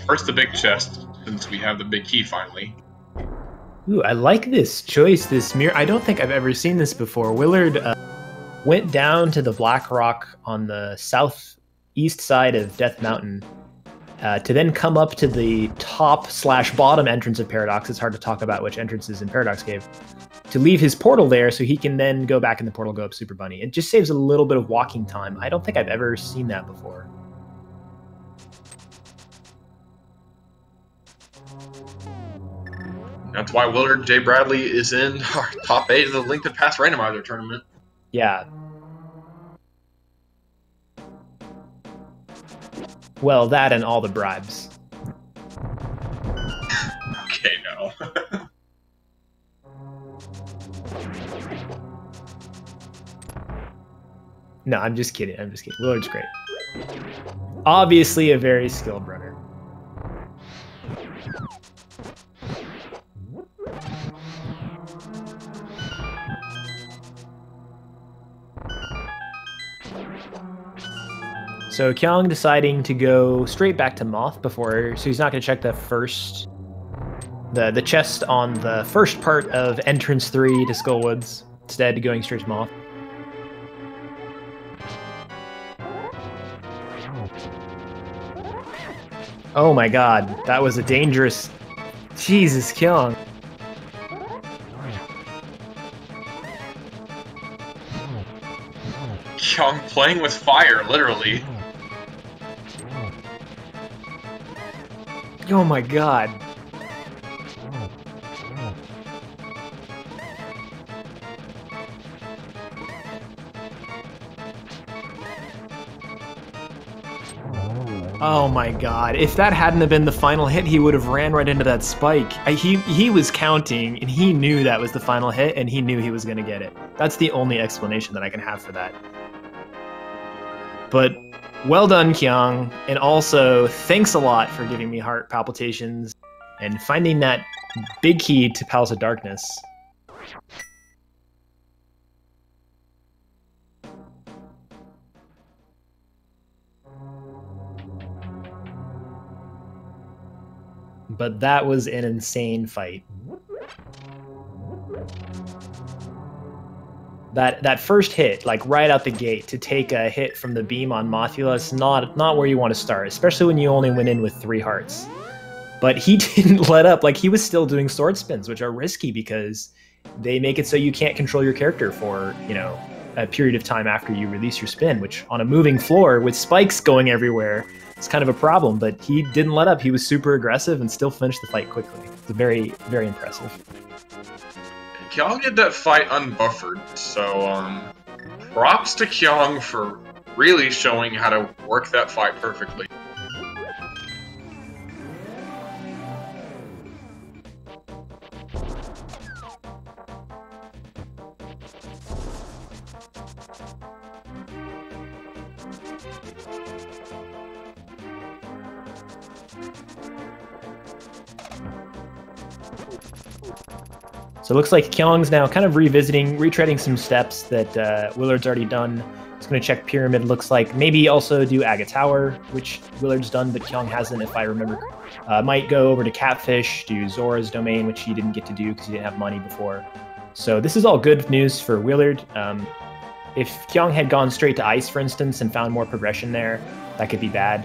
First the big chest, since we have the big key finally. Ooh, I like this choice, this mirror. I don't think I've ever seen this before. Willard went down to the Black Rock on the southeast side of Death Mountain to then come up to the top/bottom entrance of Paradox. It's hard to talk about which entrances in Paradox Cave. To leave his portal there so he can then go back in the portal, go up Super Bunny. It just saves a little bit of walking time. I don't think I've ever seen that before. That's why WillardJBradley is in our top 8 of the Link to Past Randomizer tournament. Yeah. Well, that and all the bribes. Okay, no. No, I'm just kidding. I'm just kidding. Willard's great. Obviously a very skilled runner. So Kyong deciding to go straight back to Moth before, so he's not going to check the chest on the first part of entrance 3 to Skullwoods, instead going straight to Moth. Oh my god, that was a dangerous... Jesus, Kyong. Kyong playing with fire, literally. Oh my god. Oh my god. If that hadn't have been the final hit, he would have ran right into that spike. He was counting, and he knew that was the final hit, and he knew he was going to get it. That's the only explanation that I can have for that. But well done, Kyong, and also thanks a lot for giving me heart palpitations and finding that big key to Palace of Darkness. But that was an insane fight. That first hit, like right out the gate, to take a hit from the beam on Mothula is not where you want to start, especially when you only went in with 3 hearts. But he didn't let up. Like, he was still doing sword spins, which are risky because they make it so you can't control your character for, you know, a period of time after you release your spin, which on a moving floor with spikes going everywhere, it's kind of a problem. But he didn't let up. He was super aggressive and still finished the fight quickly. It's very, very impressive. Kyong did that fight unbuffered, so props to Kyong for really showing how to work that fight perfectly. So it looks like Kyong's now kind of retreading some steps that Willard's already done. He's going to check Pyramid, looks like. Maybe also do Aga Tower, which Willard's done, but Kyong hasn't, if I remember. Might go over to Catfish, do Zora's Domain, which he didn't get to do because he didn't have money before. So this is all good news for Willard. If Kyong had gone straight to Ice, for instance, and found more progression there, that could be bad.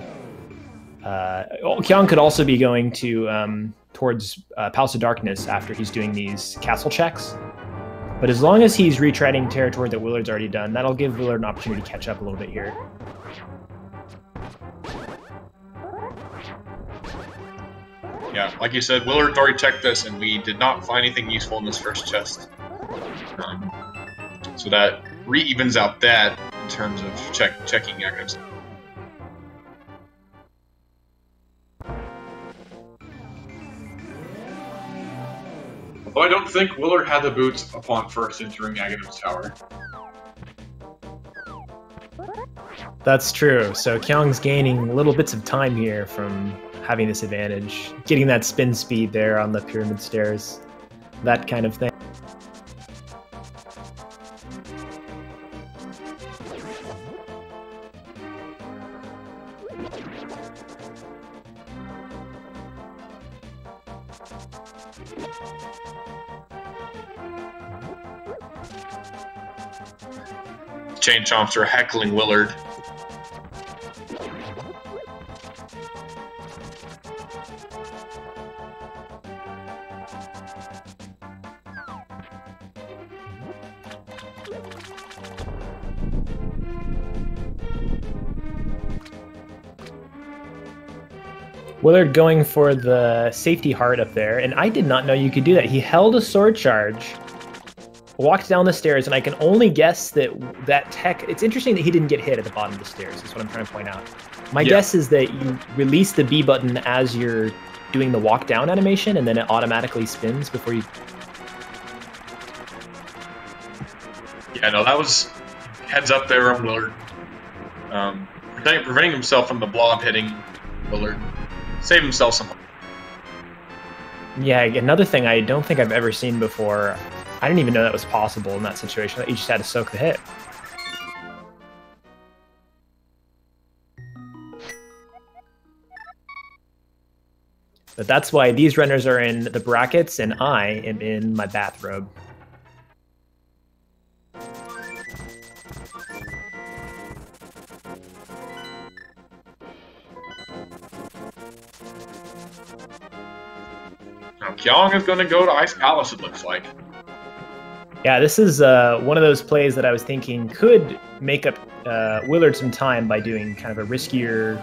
Kyong could also be going to towards Palace of Darkness after he's doing these castle checks. But as long as he's retreading territory that Willard's already done, that'll give Willard an opportunity to catch up a little bit here. Yeah, like you said, Willard already checked this, and we did not find anything useful in this first chest. So that re-evens out that in terms of checking items. Although I don't think Willard had the boots upon first entering Aghanim's Tower. That's true. So Kyong's gaining little bits of time here from having this advantage. Getting that spin speed there on the pyramid stairs. That kind of thing. Chain Chomps are heckling Willard. Willard going for the safety heart up there, and I did not know you could do that. He held a sword charge, walked down the stairs, and I can only guess that that tech... It's interesting that he didn't get hit at the bottom of the stairs, is what I'm trying to point out. My guess is that you release the B button as you're doing the walk down animation, and then it automatically spins before you... Yeah, no, that was heads up there on Willard. Preventing himself from the blob hitting Willard. Save himself some... Yeah, another thing I don't think I've ever seen before... I didn't even know that was possible in that situation. You just had to soak the hit. But that's why these runners are in the brackets and I am in my bathrobe. Now Kyong is going to go to Ice Palace, it looks like. Yeah, this is one of those plays that I was thinking could make up Willard some time by doing kind of a riskier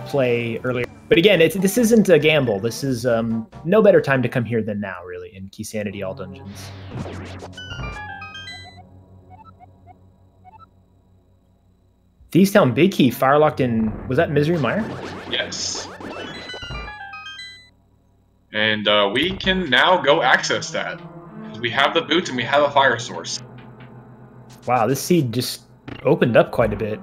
play earlier. But again, this isn't a gamble. This is no better time to come here than now, really, in Key Sanity All Dungeons. Thieves Town Big Key firelocked in... Was that Misery Mire? Yes. And we can now go access that. We have the boots and we have a fire source. Wow, this seed just opened up quite a bit.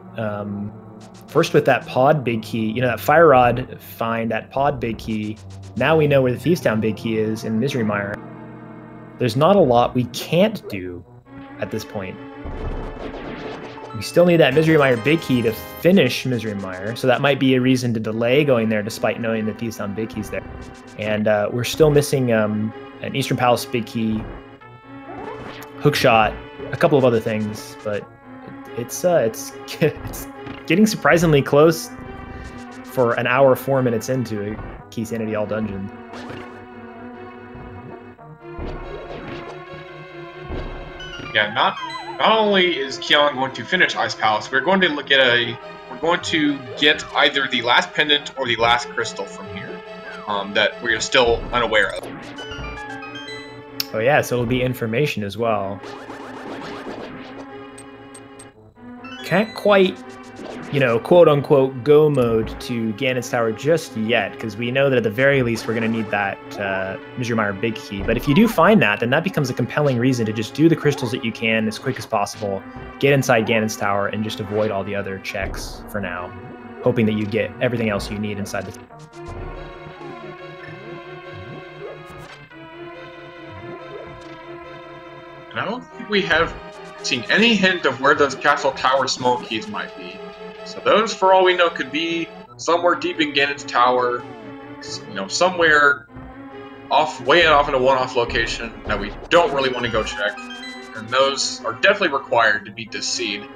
First with that pod big key, you know, that fire rod find, that pod big key. Now we know where the Thieves Town big key is in Misery Mire. There's not a lot we can't do at this point. We still need that Misery Mire big key to finish Misery Mire, so that might be a reason to delay going there despite knowing that Thieves Town big key's there. And we're still missing an Eastern Palace big key, hookshot, a couple of other things, but it's getting surprisingly close for an hour 4 minutes into a Key Sanity All Dungeon. Yeah, not only is Kyong going to finish Ice Palace, we're going to get either the last pendant or the last crystal from here that we're still unaware of. Oh yeah, so it'll be information as well. Can't quite, you know, quote-unquote go mode to Ganon's Tower just yet, because we know that at the very least we're going to need that Misery Mire big key. But if you do find that, then that becomes a compelling reason to just do the crystals that you can as quick as possible, get inside Ganon's Tower, and just avoid all the other checks for now, hoping that you get everything else you need inside the... And I don't think we have seen any hint of where those castle tower small keys might be. So those, for all we know, could be somewhere deep in Ganon's tower, you know, somewhere off, way off in a one-off location that we don't really want to go check. And those are definitely required to beat this seed.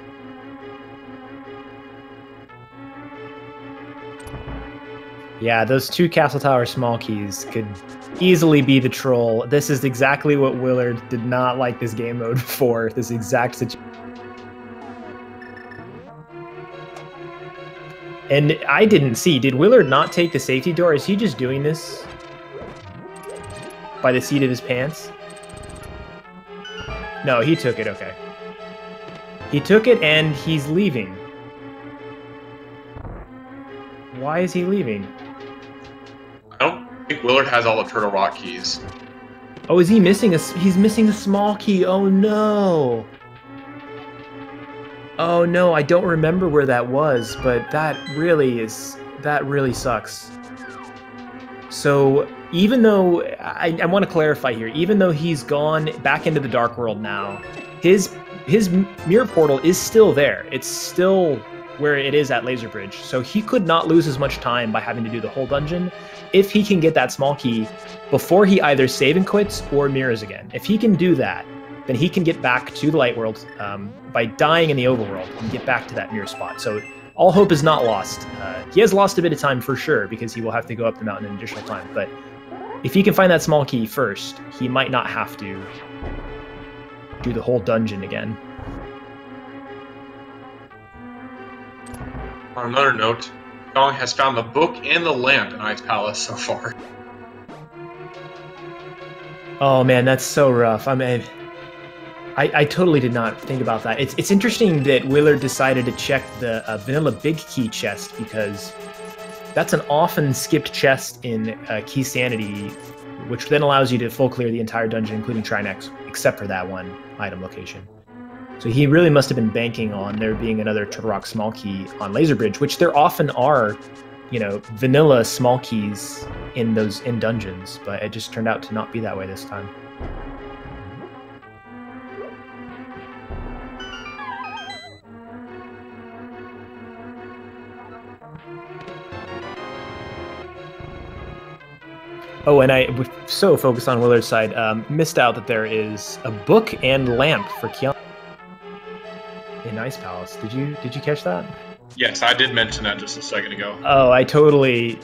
Yeah, those 2 castle tower small keys could easily be the troll. This is exactly what Willard did not like this game mode for, this exact situation. And I didn't see, did Willard not take the safety door? Is he just doing this by the seat of his pants? No, he took it, okay. He took it and he's leaving. Why is he leaving? I don't think Willard has all the Turtle Rock keys. Oh, is he missing he's missing a small key. Oh no. Oh no, I don't remember where that was, but that really sucks. So even though, I want to clarify here, even though he's gone back into the Dark World now, his mirror portal is still there. It's still where it is at Laser Bridge. So he could not lose as much time by having to do the whole dungeon if he can get that small key before he either save and quits or mirrors again. If he can do that, then he can get back to the Light World by dying in the Overworld and get back to that mirror spot. So all hope is not lost. He has lost a bit of time for sure because he will have to go up the mountain an additional time. But if he can find that small key first, he might not have to do the whole dungeon again. On another note, Kyong has found the book and the lamp in Ice Palace so far. Oh man, that's so rough. I totally did not think about that. It's interesting that Willard decided to check the vanilla big key chest because that's an often skipped chest in Key Sanity, which then allows you to full clear the entire dungeon, including Trinex, except for that one item location. So he really must have been banking on there being another Turtle Rock small key on Laser Bridge, which there often are, you know, vanilla small keys in dungeons, but it just turned out to not be that way this time. Oh, and I was so focused on Willard's side, missed out that there is a book and lamp for Kyong in Ice Palace. Did you catch that? Yes, I did mention that just a second ago. Oh, I totally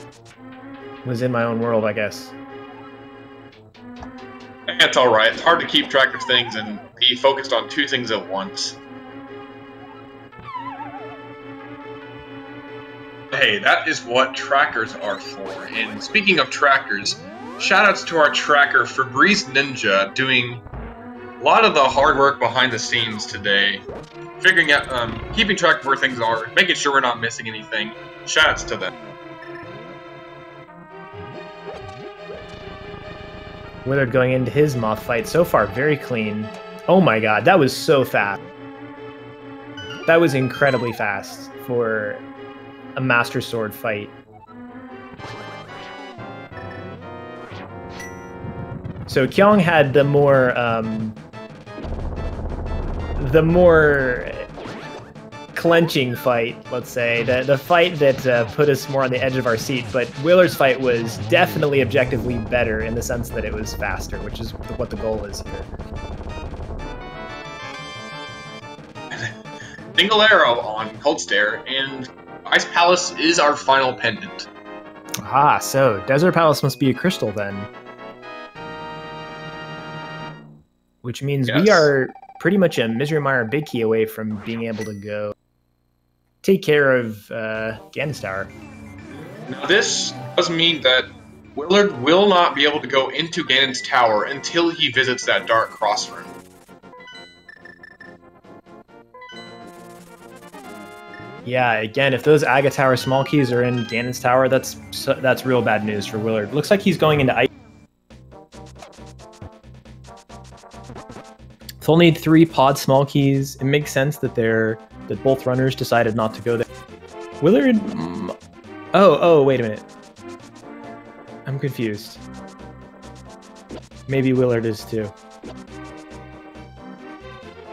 was in my own world, I guess. That's alright. It's hard to keep track of things and be focused on 2 things at once. Hey, that is what trackers are for. And speaking of trackers, shoutouts to our tracker Febreze Ninja doing a lot of the hard work behind the scenes today. Figuring out, keeping track of where things are, making sure we're not missing anything. Shoutouts to them. Willard going into his moth fight so far, very clean. Oh my god, that was so fast. That was incredibly fast for a Master Sword fight. So Kyong had the more clenching fight, let's say, the fight that put us more on the edge of our seat, but Willard's fight was definitely objectively better in the sense that it was faster, which is what the goal is here. Single arrow on Cold Stare, and Ice Palace is our final pendant. Ah, so Desert Palace must be a crystal then. Which means yes. We are pretty much a Misery Mire big key away from being able to go take care of Ganon's Tower. Now this does mean that Willard will not be able to go into Ganon's Tower until he visits that Dark Cross room. Yeah, again, if those Aga Tower small keys are in Ganon's Tower, that's real bad news for Willard. Looks like he's going into Ice. They'll need 3 pod small keys. It makes sense that both runners decided not to go there. Willard. Oh, wait a minute. I'm confused. Maybe Willard is too.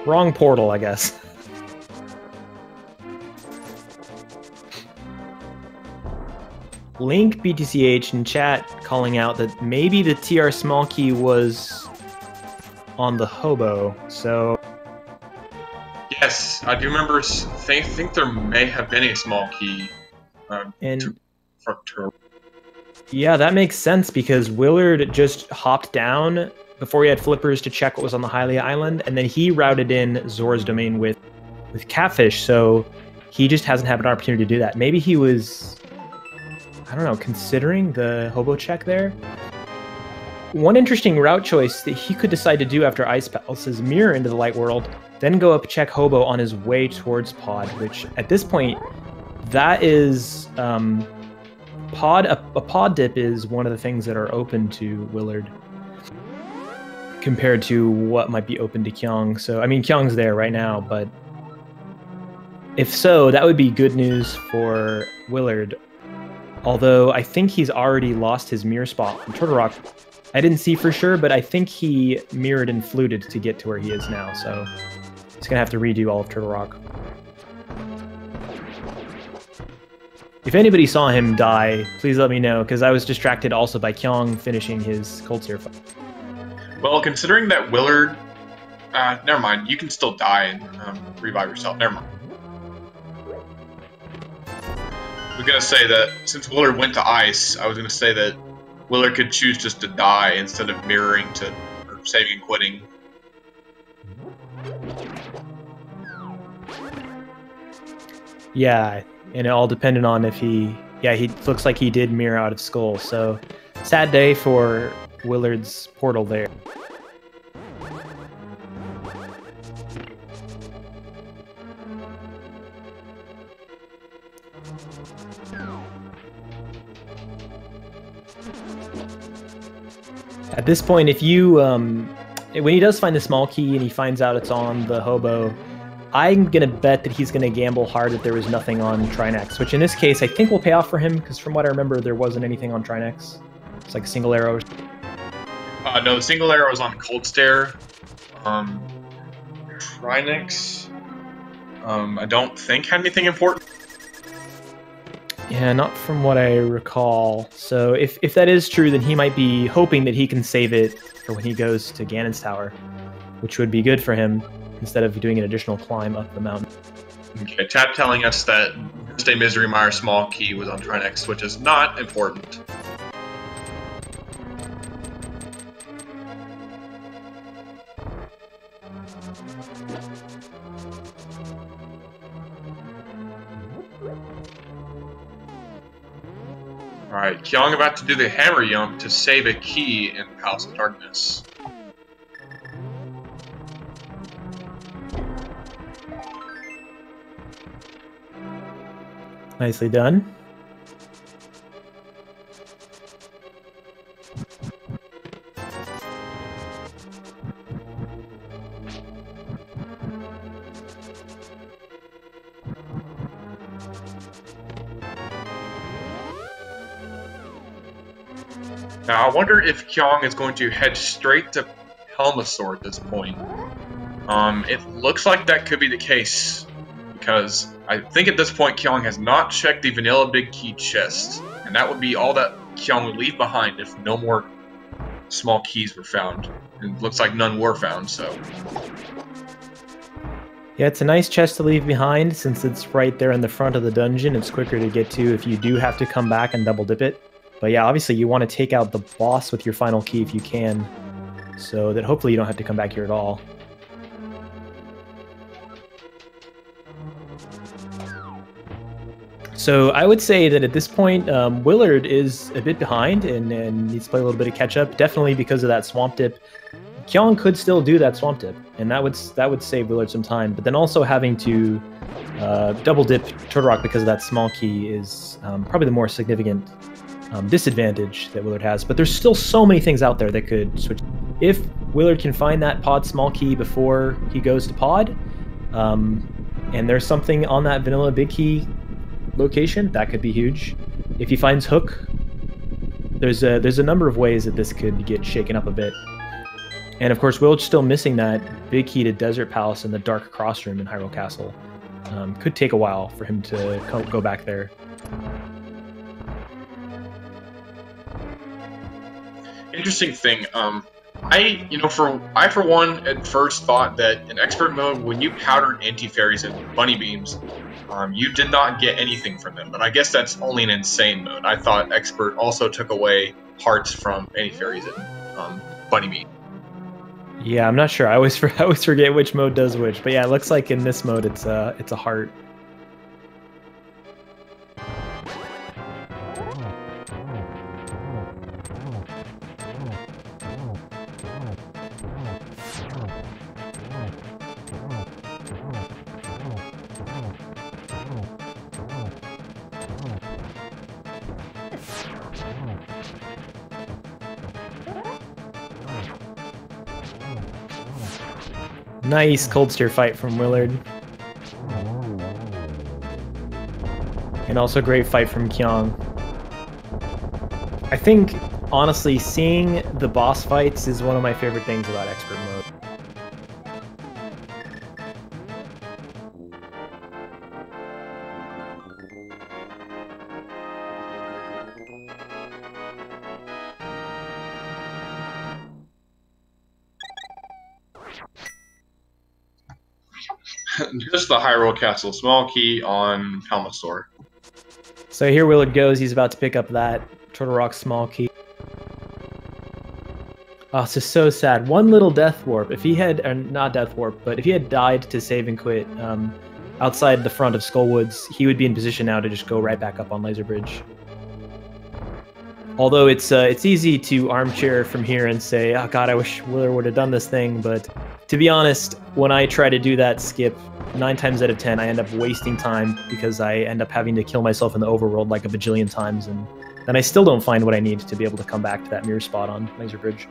Wrong portal, I guess. Link BTCH in chat calling out that maybe the TR small key was on the hobo, so... Yes, I do remember, think there may have been a small key. Yeah, that makes sense, because Willard just hopped down before he had flippers to check what was on the Hylia Island, and then he routed in Zora's domain with Catfish, so he just hasn't had an opportunity to do that. Maybe he was... I don't know, considering the hobo check there. One interesting route choice that he could decide to do after Ice Palace is mirror into the light world, then go up check hobo on his way towards pod, which at this point, that is a pod dip is one of the things that are open to Willard compared to what might be open to Kyong. So I mean, Kyong's there right now, but if so, that would be good news for Willard. Although I think he's already lost his mirror spot from Turtle Rock. I didn't see for sure, but I think he mirrored and fluted to get to where he is now, so he's gonna have to redo all of Turtle Rock. If anybody saw him die, please let me know, because I was distracted also by Kyong finishing his Cold Seer fight. Well, considering that Willard... never mind, you can still die and revive yourself, never mind. I was going to say that since Willard went to ice, I was going to say that Willard could choose just to die instead of mirroring to or saving and quitting. Yeah, and it all depended on if he... Yeah, he looks like he did mirror out of Skull, so sad day for Willard's portal there. At this point, if you, when he does find the small key and he finds out it's on the hobo, I'm going to bet that he's going to gamble hard that there was nothing on Trinex, which in this case I think will pay off for him, because from what I remember, there wasn't anything on Trinex. It's like a single arrow. No, the single arrow was on Cold Stare. Trinex, I don't think had anything important. Yeah, not from what I recall. So if that is true, then he might be hoping that he can save it for when he goes to Ganon's Tower, which would be good for him instead of doing an additional climb up the mountain. Okay, Tap telling us that Stay Misery Mire small key was on Trinex, which is not important. Alright, Kyong about to do the hammer yump to save a key in Palace of Darkness. Nicely done. Now, I wonder if Kyong is going to head straight to Helmasaur at this point. It looks like that could be the case, because I think at this point Kyong has not checked the vanilla big key chest, and that would be all that Kyong would leave behind if no more small keys were found. And it looks like none were found, so... Yeah, it's a nice chest to leave behind, since it's right there in the front of the dungeon. It's quicker to get to if you do have to come back and double dip it. But yeah, obviously you want to take out the boss with your final key if you can, so that hopefully you don't have to come back here at all. So I would say that at this point, Willard is a bit behind and needs to play a little bit of catch up, definitely because of that swamp dip. Kyong could still do that swamp dip, and that would save Willard some time, but then also having to double dip Turtle Rock because of that small key is probably the more significant disadvantage that Willard has. But there's still so many things out there that could switch. If Willard can find that pod small key before he goes to pod, and there's something on that vanilla big key location, that could be huge. If he finds Hook, there's a number of ways that this could get shaken up a bit. And of course, Willard's still missing that big key to Desert Palace and the Dark Cross Room in Hyrule Castle. Could take a while for him to go back there. Interesting thing. I for one at first thought that in expert mode, when you powdered anti-fairies and bunny beams, you did not get anything from them. But I guess that's only in insane mode. I thought expert also took away hearts from anti-fairies and bunny beams. Yeah, I'm not sure. I always forget which mode does which. But yeah, it looks like in this mode it's a heart. Nice cold steer fight from Willard. And also great fight from Kyong. I think, honestly, seeing the boss fights is one of my favorite things about expert mode. Just the Hyrule Castle small key on Palmasaur. So here Willard goes. He's about to pick up that Turtle Rock small key. Oh, it's just so sad. One little death warp. If he had, or not death warp, but if he had died to save and quit outside the front of Skullwoods, he would be in position now to just go right back up on Laser Bridge. Although it's easy to armchair from here and say, oh god, I wish Willard would have done this thing, but to be honest, when I try to do that skip, 9 times out of 10, I end up wasting time because I end up having to kill myself in the overworld like a bajillion times, and then I still don't find what I need to be able to come back to that mirror spot on Laser Bridge.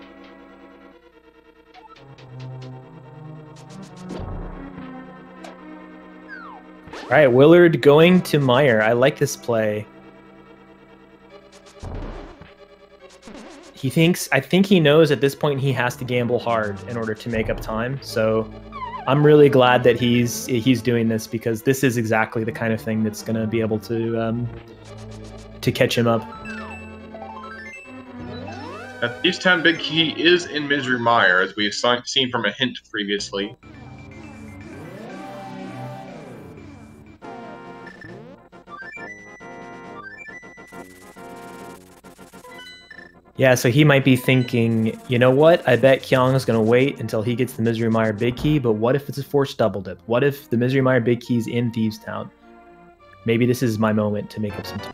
Alright, Willard going to Meyer. I like this play. I think he knows at this point he has to gamble hard in order to make up time, so I'm really glad that he's doing this, because this is exactly the kind of thing that's going to be able to catch him up. That Thieves' Town Big Key is in Misery Mire, as we have seen from a hint previously. Yeah, so he might be thinking, you know what, I bet Kyong is going to wait until he gets the Misery Mire Big Key, but what if it's a forced double dip? What if the Misery Mire Big Key's in Thieves' Town? Maybe this is my moment to make up some time.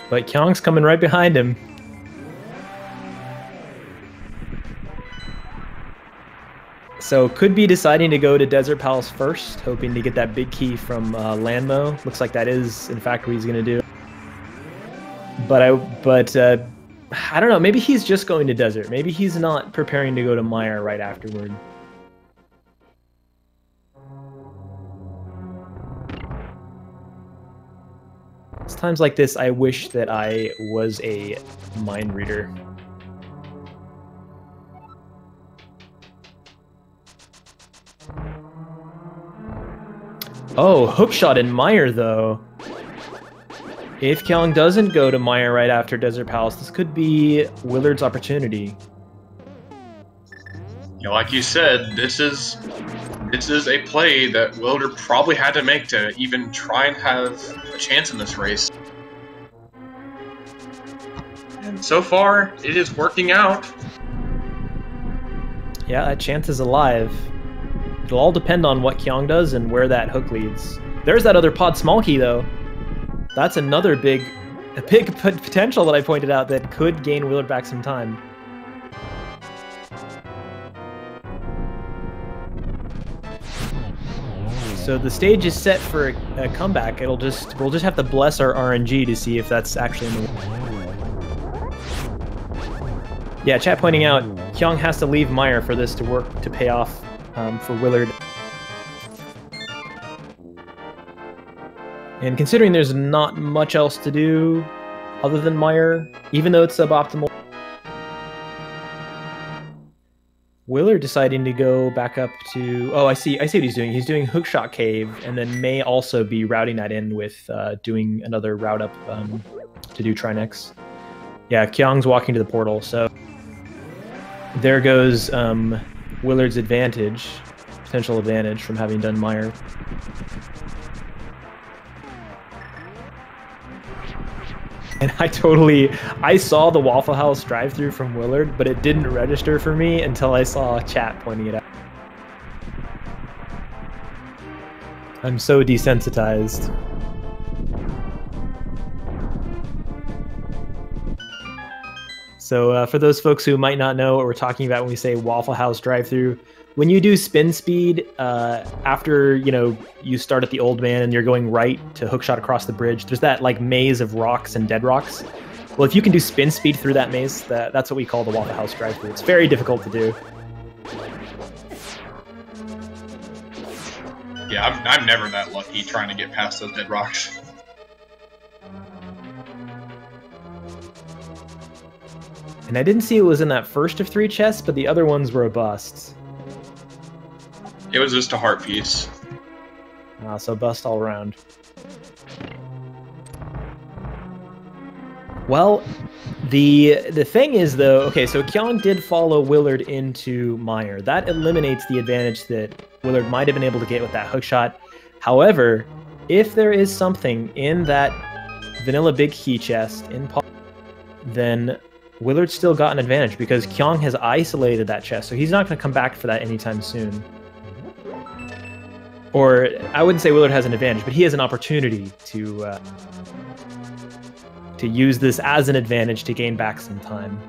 But Kyong's coming right behind him. So could be deciding to go to Desert Palace first, hoping to get that big key from Landmo. Looks like that is, in fact, what he's going to do. But I don't know. Maybe he's just going to Desert. Maybe he's not preparing to go to Meyer right afterward. It's times like this I wish that I was a mind reader. Oh, hookshot in Meyer, though. If Kyong doesn't go to Meyer right after Desert Palace, this could be Willard's opportunity. Yeah, like you said, this is a play that Willard probably had to make to even try and have a chance in this race. And so far, it is working out. Yeah, that chance is alive. It'll all depend on what Kyong does and where that hook leads. There's that other pod small key, though. That's another big potential that I pointed out that could gain Willard back some time. So the stage is set for a comeback. We'll just have to bless our RNG to see if that's actually in the... Yeah, chat pointing out, Kyong has to leave Meyer for this to work, to pay off for Willard. And considering there's not much else to do other than Mire, even though it's suboptimal, Willard deciding to go back up to... Oh, I see what he's doing. He's doing Hookshot Cave, and then may also be routing that in with doing another route up to do Trinex. Yeah, Kyong's walking to the portal, so there goes Willard's advantage, potential advantage from having done Mire. And I saw the Waffle House drive-thru from Willard, but it didn't register for me until I saw chat pointing it out. I'm so desensitized. So for those folks who might not know what we're talking about when we say Waffle House drive-thru, when you do spin speed, after you start at the Old Man and you're going right to hookshot across the bridge, there's that like maze of rocks and dead rocks. Well, if you can do spin speed through that maze, that's what we call the Waffle House drive-thru. It's very difficult to do. Yeah, I'm never that lucky trying to get past those dead rocks. And I didn't see it was in that first of 3 chests, but the other ones were a bust. It was just a heart piece. So bust all around. Well, the thing is, though, okay, so Kyong did follow Willard into Mire. That eliminates the advantage that Willard might have been able to get with that hookshot. However, if there is something in that vanilla big key chest in Paul, then Willard's still got an advantage because Kyong has isolated that chest, so he's not going to come back for that anytime soon. Or, I wouldn't say Willard has an advantage, but he has an opportunity to use this as an advantage to gain back some time.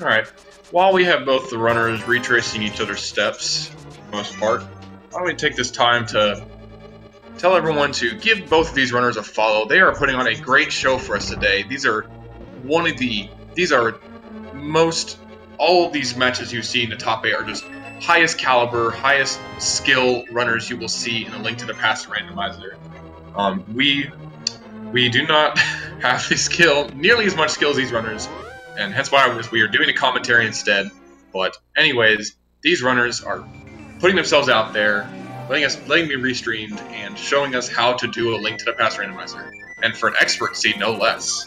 Alright, while we have both the runners retracing each other's steps, for the most part, why don't we take this time to tell everyone to give both of these runners a follow. They are putting on a great show for us today. All of these matches you see in the top 8 are just highest caliber, highest skill runners you will see in the Link to the Past randomizer. We do not have the skill, nearly as much skill as these runners, and hence why we are doing a commentary instead. But anyways, these runners are putting themselves out there, letting me restreamed, and showing us how to do a Link to the Past randomizer. And for an expert seed, no less.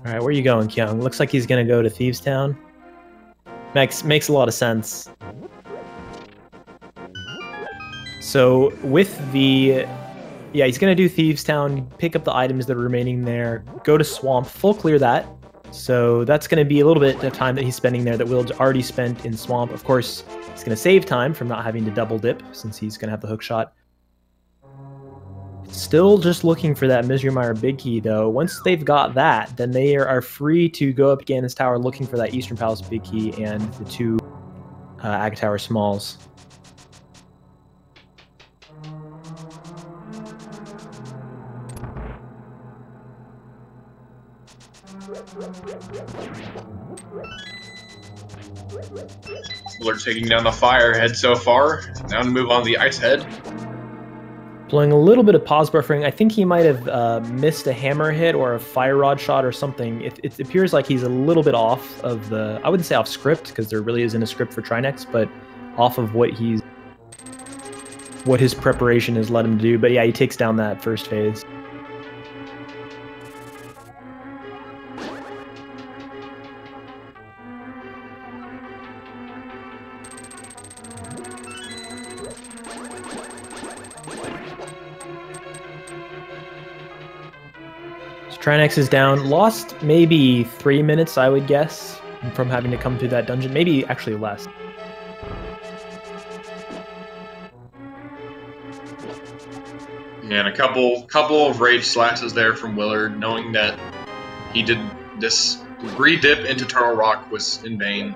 All right, where are you going, Kyong? Looks like he's going to go to Thieves Town. Makes a lot of sense. So with the... Yeah, he's going to do Thieves Town, pick up the items that are remaining there, go to Swamp, full clear that. So that's going to be a little bit of time that he's spending there that Will's already spent in Swamp. Of course, he's going to save time from not having to double dip since he's going to have the hook shot. Still just looking for that Misery Mire Big Key, though. Once they've got that, then they are free to go up Ganon's Tower looking for that Eastern Palace Big Key and the 2 Aga Tower Smalls. Willard taking down the fire head so far. Now to move on to the ice head. Blowing a little bit of pause buffering. I think he might have missed a hammer hit or a fire rod shot or something. It appears like he's a little bit off of the... I wouldn't say off script, because there really isn't a script for Trinex, but off of what his preparation has led him to do. But yeah, he takes down that first phase. Trinex is down. Lost maybe 3 minutes, I would guess, from having to come through that dungeon. Maybe actually less. Yeah, and a couple of rage slashes there from Willard, knowing that he did this re-dip into Turtle Rock was in vain.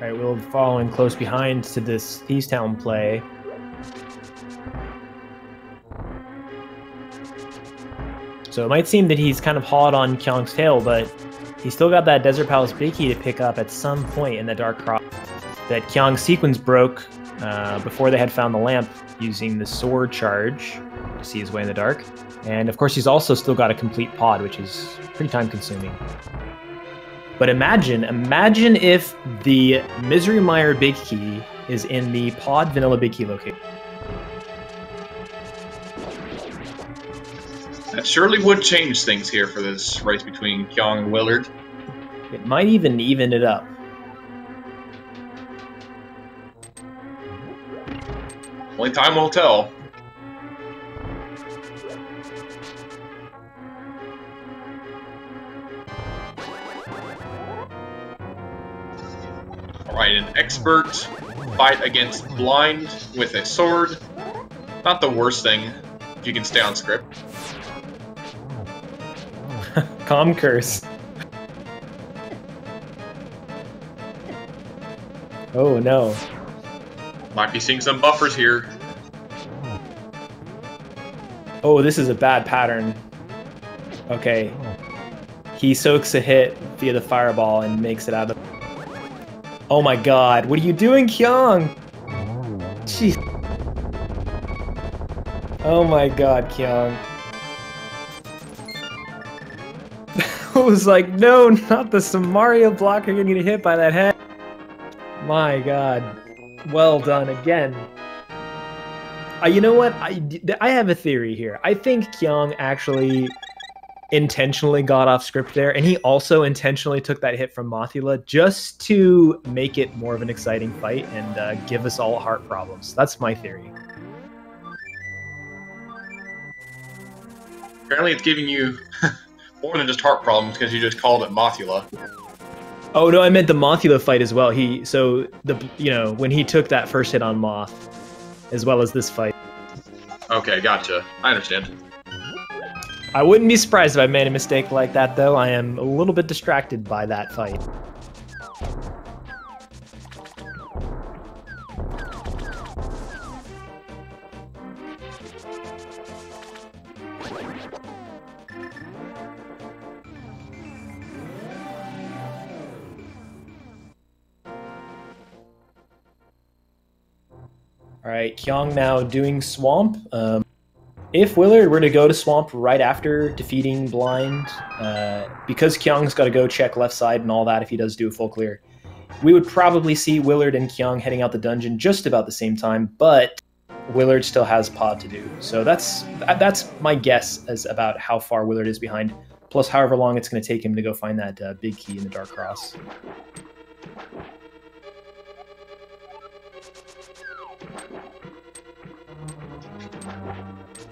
Alright, we'll following close behind to this Thieves Town play. So it might seem that he's kind of hot on Kyong's tail, but he's still got that Desert Palace Big Key to pick up at some point in the Dark Cross. That Kyong's sequence broke before they had found the lamp using the sword charge to see his way in the dark. And of course he's also still got a complete pod, which is pretty time consuming. But imagine if the Misery Mire Big Key is in the pod Vanilla Big Key location. That surely would change things here for this race between Kyong and Willard. It might even it up. Only time will tell. Alright, an expert fight against blind with a sword. Not the worst thing, if you can stay on script. Calm curse. Oh no. Might be seeing some buffers here. Oh, this is a bad pattern. Okay. He soaks a hit via the fireball and makes it out of... Oh my god, what are you doing, Kyong? Jeez. Oh my god, Kyong. I was like, no, not the Samaria block, you're gonna get hit by that head. My god. Well done again. You know what? I have a theory here. I think Kyong actually intentionally got off script there, and he also intentionally took that hit from Mothula just to make it more of an exciting fight and give us all heart problems. That's my theory. Apparently it's giving you more than just heart problems because you just called it Mothula. Oh no, I meant the Mothula fight as well. When he took that first hit on Moth, as well as this fight. Okay, gotcha. I understand. I wouldn't be surprised if I made a mistake like that, though. I am a little bit distracted by that fight. Alright, Kyong now doing Swamp. If Willard were to go to Swamp right after defeating Blind, because Kyong's got to go check left side and all that if he does do a full clear, we would probably see Willard and Kyong heading out the dungeon just about the same time, but Willard still has pod to do. So that's my guess as about how far Willard is behind, plus however long it's going to take him to go find that big key in the Dark Cross.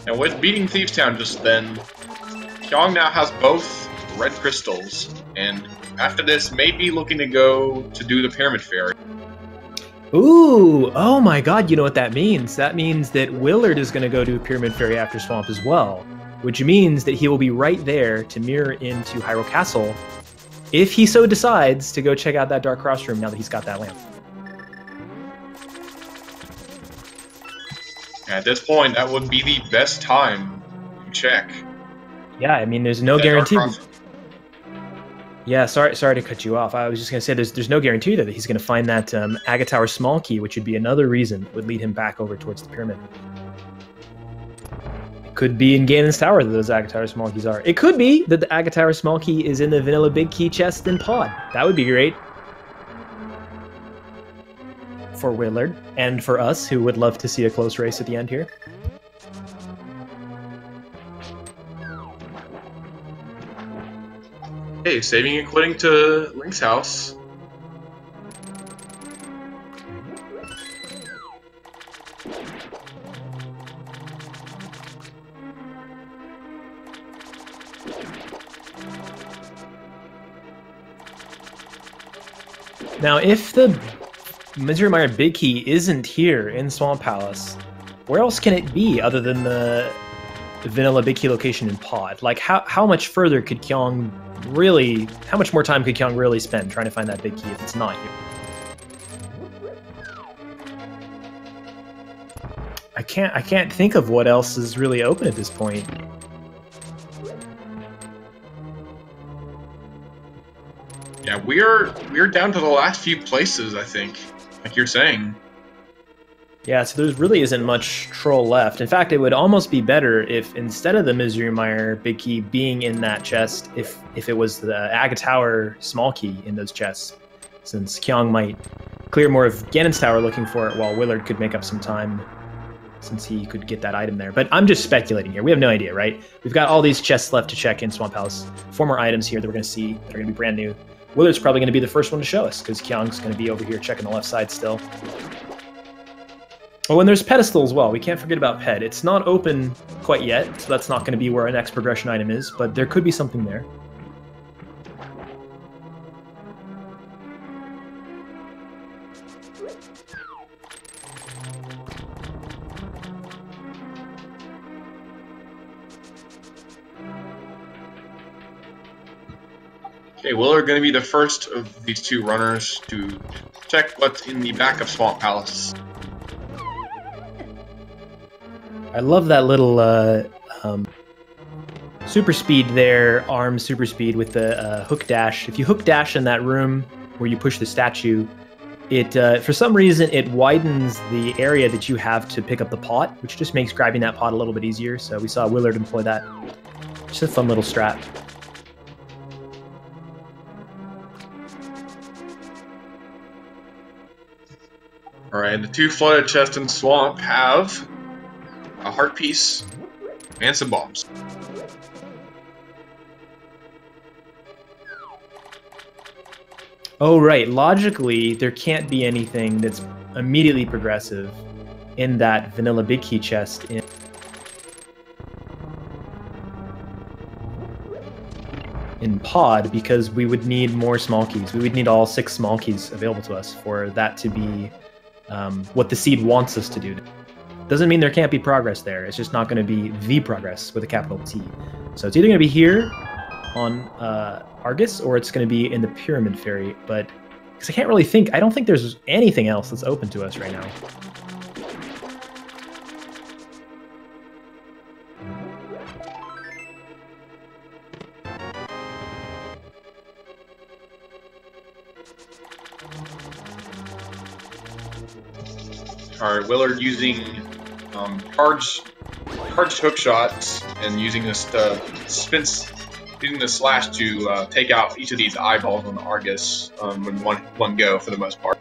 And with beating Thieves Town just then, Kyong now has both red crystals, and after this may be looking to go to do the Pyramid Fairy. Ooh, oh my god, you know what that means? That means that Willard is going to go do Pyramid Fairy after Swamp as well, which means that he will be right there to mirror into Hyrule Castle if he so decides to go check out that Dark Cross room now that he's got that lamp. At this point, that would be the best time to check. Yeah, I mean, there's no guarantee. Yeah, sorry to cut you off. I was just going to say there's no guarantee that he's going to find that Agate Tower small key, which would be another reason would lead him back over towards the pyramid. Could be in Ganon's Tower that those Agatower small keys are. It could be that the Agatower small key is in the vanilla big key chest in Pod. That would be great. For Willard, and for us, who would love to see a close race at the end here. Hey, saving and quitting to Link's house. Now, if the Misery Mire Big Key isn't here in Swamp Palace, where else can it be other than the vanilla Big Key location in Pod? Like, how much further could Kyong really, how much more time could Kyong really spend trying to find that Big Key if it's not here? I can't think of what else is really open at this point. Yeah, we're down to the last few places, I think. Like you're saying. Yeah, so there really isn't much troll left. In fact, it would almost be better if instead of the Misery Mire Big Key being in that chest, if it was the Agatower small key in those chests, since Kyong might clear more of Ganon's Tower looking for it, while Willard could make up some time since he could get that item there. But I'm just speculating here. We have no idea, right? We've got all these chests left to check in Swamp Palace. 4 more items here that we're going to see that are going to be brand new. Willard's probably going to be the first one to show us, because Kyong's going to be over here checking the left side still. Oh, and there's Pedestal as well. We can't forget about Ped. It's not open quite yet, so that's not going to be where our next progression item is, but there could be something there. Okay, Willard going to be the first of these 2 runners to check what's in the back of Swamp Palace. I love that little super speed there, arm super speed with the hook dash. If you hook dash in that room where you push the statue, it for some reason it widens the area that you have to pick up the pot, which just makes grabbing that pot a little bit easier. So we saw Willard employ that. Just a fun little strat. Alright, the 2 flooded chests in Swamp have a heart piece and some bombs. Oh, right. Logically, there can't be anything that's immediately progressive in that vanilla big key chest in Pod, because we would need more small keys. We would need all 6 small keys available to us for that to be what the seed wants us to do. Doesn't mean there can't be progress there. It's just not going to be the progress with a capital T. So it's either going to be here on Argus, or it's going to be in the Pyramid Fairy. But because I don't think there's anything else that's open to us right now. Alright, Willard using charged hook shots and using this using the slash to take out each of these eyeballs on the Argus in one go for the most part.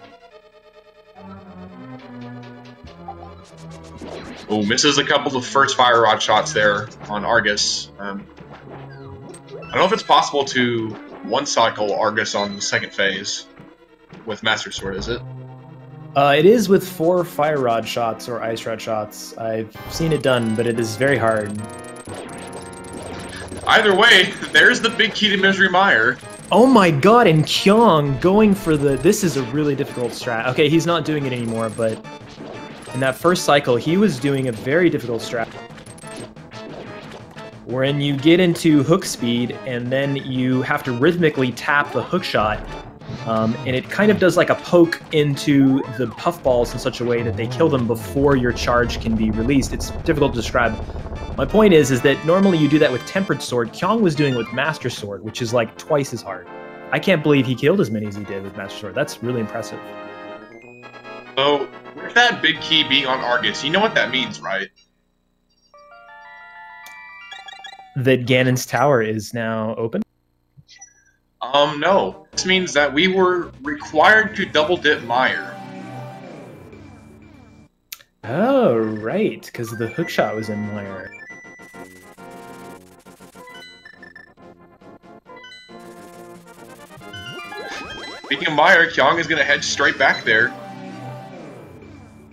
Oh, misses a couple of first fire rod shots there on Argus. I don't know if it's possible to one-cycle Argus on the second phase with Master Sword, is it? It is with 4 fire rod shots or ice rod shots. I've seen it done, but it is very hard. Either way, there's the big key to Misery Mire. Oh my god, and Kyong going for the... This is a really difficult strat. Okay, he's not doing it anymore, but in that first cycle, he was doing a very difficult strat. Wherein you get into hook speed, and then you have to rhythmically tap the hook shot, and it kind of does like a poke into the puffballs in such a way that they kill them before your charge can be released. It's difficult to describe. My point is that normally you do that with Tempered Sword. Kyong was doing it with Master Sword, which is like twice as hard. I can't believe he killed as many as he did with Master Sword. That's really impressive. So, with that big key being on Argus, you know what that means, right? that Ganon's tower is now open? No. This means that we were required to double dip Meyer. Oh, right, because the hookshot was in Meyer. Speaking of Meyer, Kyong is going to head straight back there.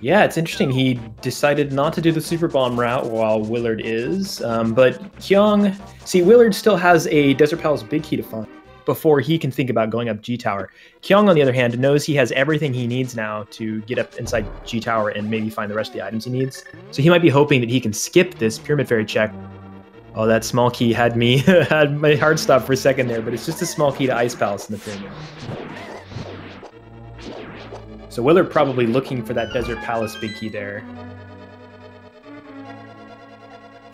Yeah, it's interesting. He decided not to do the super bomb route while Willard is, but Kyong... See, Willard still has a Desert Palace big key to find before he can think about going up G Tower. Kyong, on the other hand, knows he has everything he needs now to get up inside G Tower and maybe find the rest of the items he needs. So he might be hoping that he can skip this Pyramid Fairy check. Oh, that small key had me had my heart stop for a second there, but it's just a small key to Ice Palace in the Pyramid. So Willard probably looking for that Desert Palace big key there.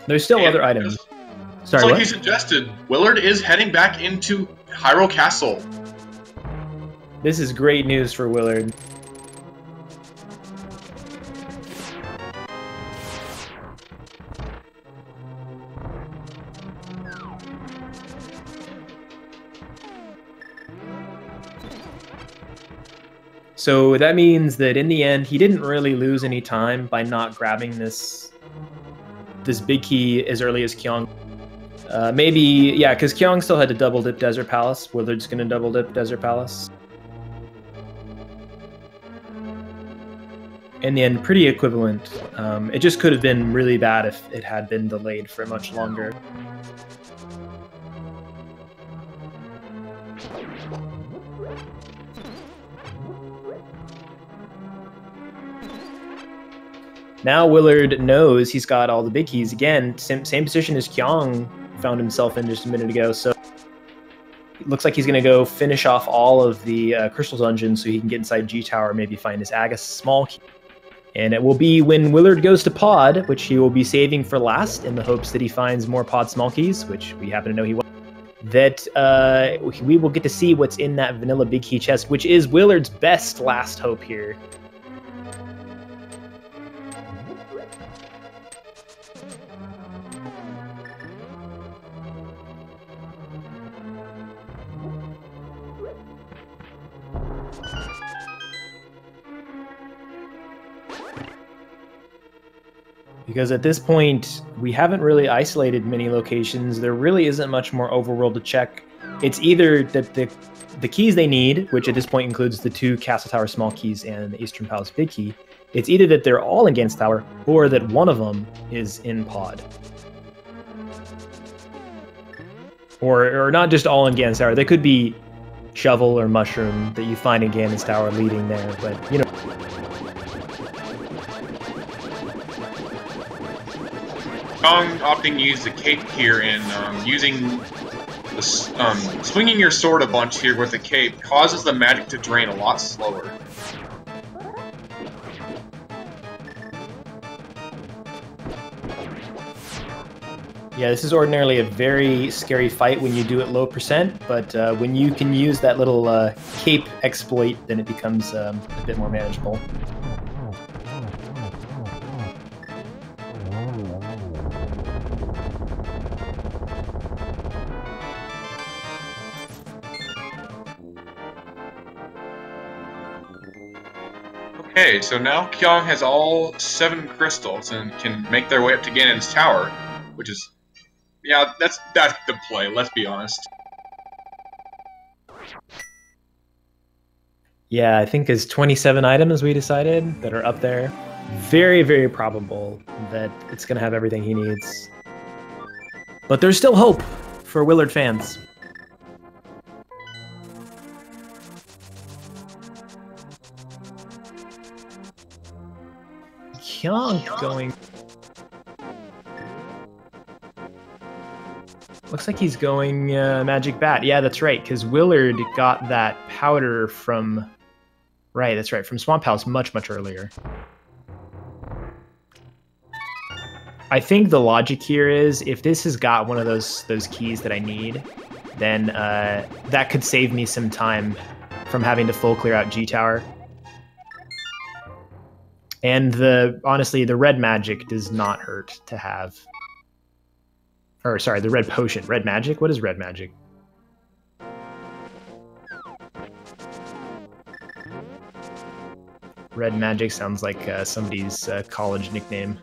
There's still other items. Sorry, like what? you suggested, Willard is heading back into Hyrule Castle. This is great news for Willard. So that means that in the end, he didn't really lose any time by not grabbing this big key as early as Kyong. Maybe, yeah, because Kyong still had to double dip Desert Palace. Willard's going to double dip Desert Palace. In the end, pretty equivalent. It just could have been really bad if it had been delayed for much longer. Now Willard knows he's got all the big keys. Again, same position as Kyong found himself in just a minute ago. So it looks like he's going to go finish off all of the Crystal Dungeons so he can get inside G Tower, maybe find his Agus small key. And it will be when Willard goes to Pod, which he will be saving for last in the hopes that he finds more Pod small keys, which we happen to know he will. That we will get to see what's in that vanilla big key chest, which is Willard's best last hope here. Because at this point, we haven't really isolated many locations. There really isn't much more overworld to check. It's either that the keys they need, which at this point includes the 2 Castle Tower small keys and the Eastern Palace big key, it's either that they're all in Ganon's Tower, or that one of them is in Pod. Or not just all in Ganon's Tower. They could be Shovel or Mushroom that you find in Ganon's Tower leading there, but, you know... Kyong opting to use the cape here and using the swinging your sword a bunch here with the cape causes the magic to drain a lot slower. Yeah, this is ordinarily a very scary fight when you do it low percent, but when you can use that little cape exploit, then it becomes a bit more manageable. Okay, so now Kyong has all 7 crystals and can make their way up to Ganon's Tower, which is, yeah, that's the play, let's be honest. Yeah, I think there's 27 items we decided that are up there. Very, very probable that it's going to have everything he needs. But there's still hope for Willard fans. Kyong going... Looks like he's going Magic Bat. Yeah, that's right, because Willard got that powder from... Right, that's right, from Swamp House much, much earlier. I think the logic here is, if this has got one of those keys that I need, then that could save me some time from having to full clear out G Tower. And honestly, the red magic does not hurt to have. Or sorry, the red potion. Red magic? What is red magic? Red magic sounds like somebody's college nickname.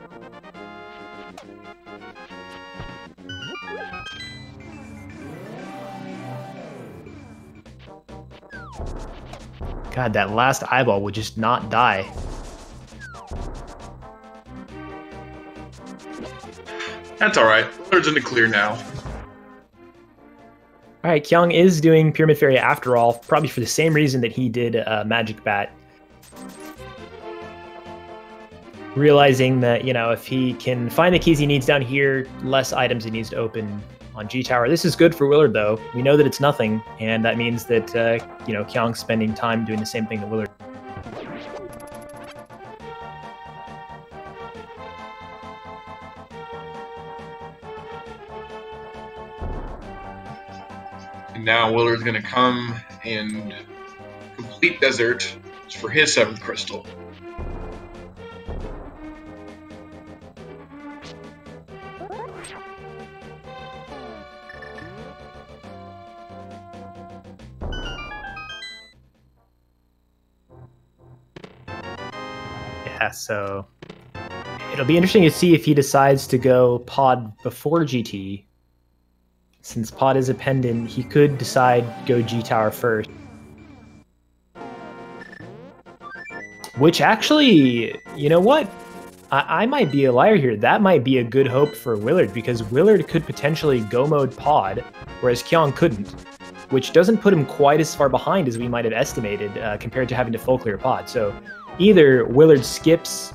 God, that last eyeball would just not die. That's alright. Willard's in the clear now. Alright, Kyong is doing Pyramid Fairy after all, probably for the same reason that he did Magic Bat. Realizing that, you know, if he can find the keys he needs down here, less items he needs to open on G Tower. This is good for Willard, though. We know that it's nothing, and that means that, you know, Kyong's spending time doing the same thing that Willard. And now Willard's going to come and complete Desert for his 7th crystal. Yeah, so it'll be interesting to see if he decides to go pod before GT. Since pod is a pendant, he could decide go G Tower first. Which actually, you know what? I might be a liar here. That might be a good hope for Willard, because Willard could potentially go mode pod, whereas Kyong couldn't. Which doesn't put him quite as far behind as we might have estimated compared to having to full clear pod. So either Willard skips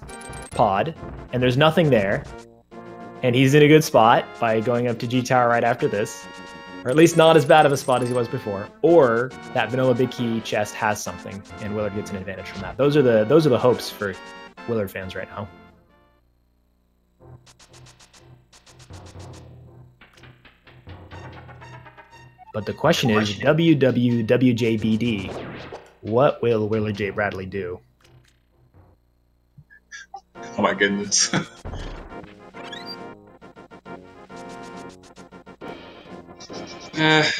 pod, and there's nothing there, and he's in a good spot by going up to G Tower right after this, or at least not as bad of a spot as he was before, or that vanilla big key chest has something, and Willard gets an advantage from that. Those are the hopes for Willard fans right now. But the question is, WWWJBD, what will WillardJBradley do? Oh my goodness. I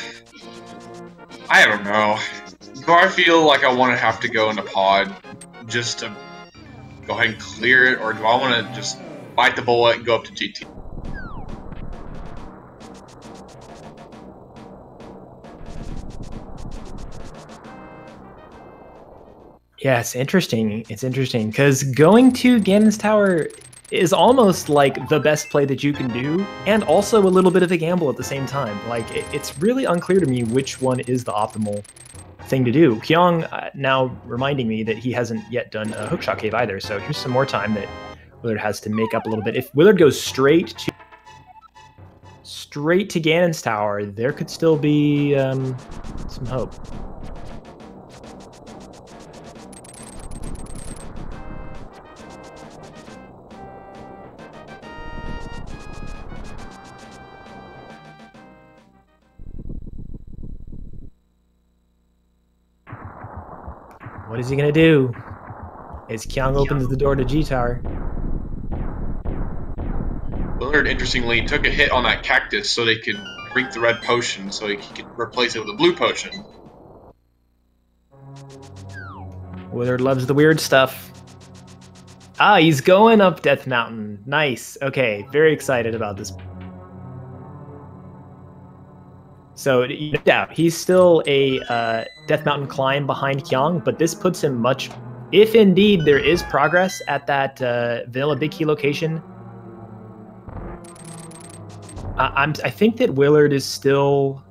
don't know. Do I feel like I want to have to go into pod just to go ahead and clear it, or do I want to just bite the bullet and go up to GT? Yeah, it's interesting. It's interesting because going to Ganon's Tower is almost like the best play that you can do, and also a little bit of a gamble at the same time. Like, it's really unclear to me which one is the optimal thing to do. Kyong now reminding me that he hasn't yet done a Hookshot Cave either, so here's some more time that Willard has to make up a little bit. If Willard goes straight to Ganon's Tower, there could still be some hope. What is he gonna do? As Kyong opens the door to G Tower. Willard, interestingly, took a hit on that cactus so they could drink the red potion so he could replace it with a blue potion. Willard loves the weird stuff. Ah, he's going up Death Mountain. Nice. Okay, very excited about this. So, no doubt, he's still a Death Mountain climb behind Kyong, but this puts him much... If indeed there is progress at that Vanilla Big Key location, I think that Willard is still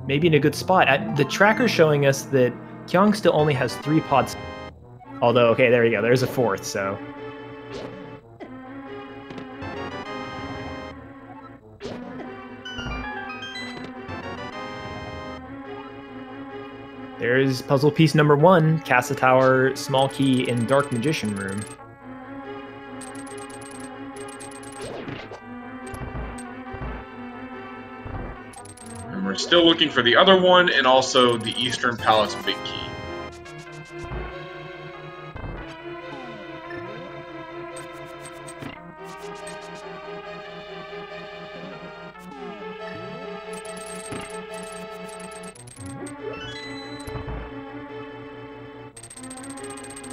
maybe in a good spot. The tracker's showing us that Kyong still only has 3 pods. Although, okay, there you go. There's a 4th, so... There's puzzle piece number 1, Casa Tower, small key in Dark Magician Room. And we're still looking for the other one, and also the Eastern Palace Big Key.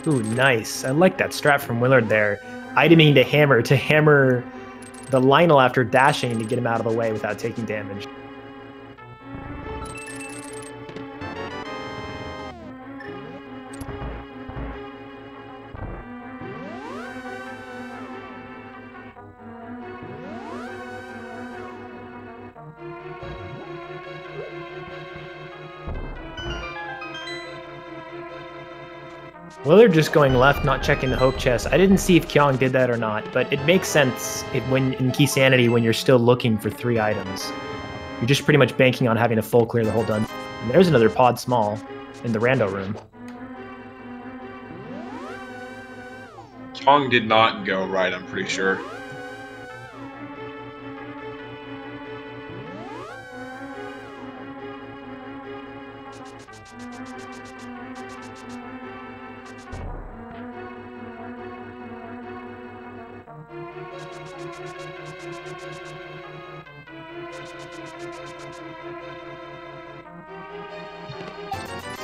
Ooh, nice. I like that strat from Willard there. Iteming to hammer the Lionel after dashing to get him out of the way without taking damage. Willard just going left, not checking the Hope chest. I didn't see if Kyong did that or not, but it makes sense when in Key Sanity when you're still looking for 3 items. You're just pretty much banking on having a full clear the whole dungeon. And there's another pod small in the rando room. Kyong did not go right, I'm pretty sure.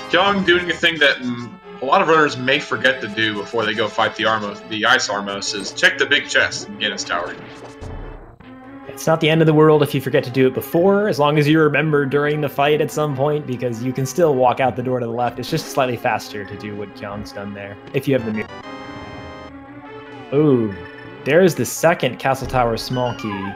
Kyong doing a thing that a lot of runners may forget to do before they go fight the Ice Armos is check the big chest in Guinness Tower. It's not the end of the world if you forget to do it before, as long as you remember during the fight at some point, because you can still walk out the door to the left. It's just slightly faster to do what Kyong's done there, if you have the mirror. Ooh, there's the second Castle Tower small key.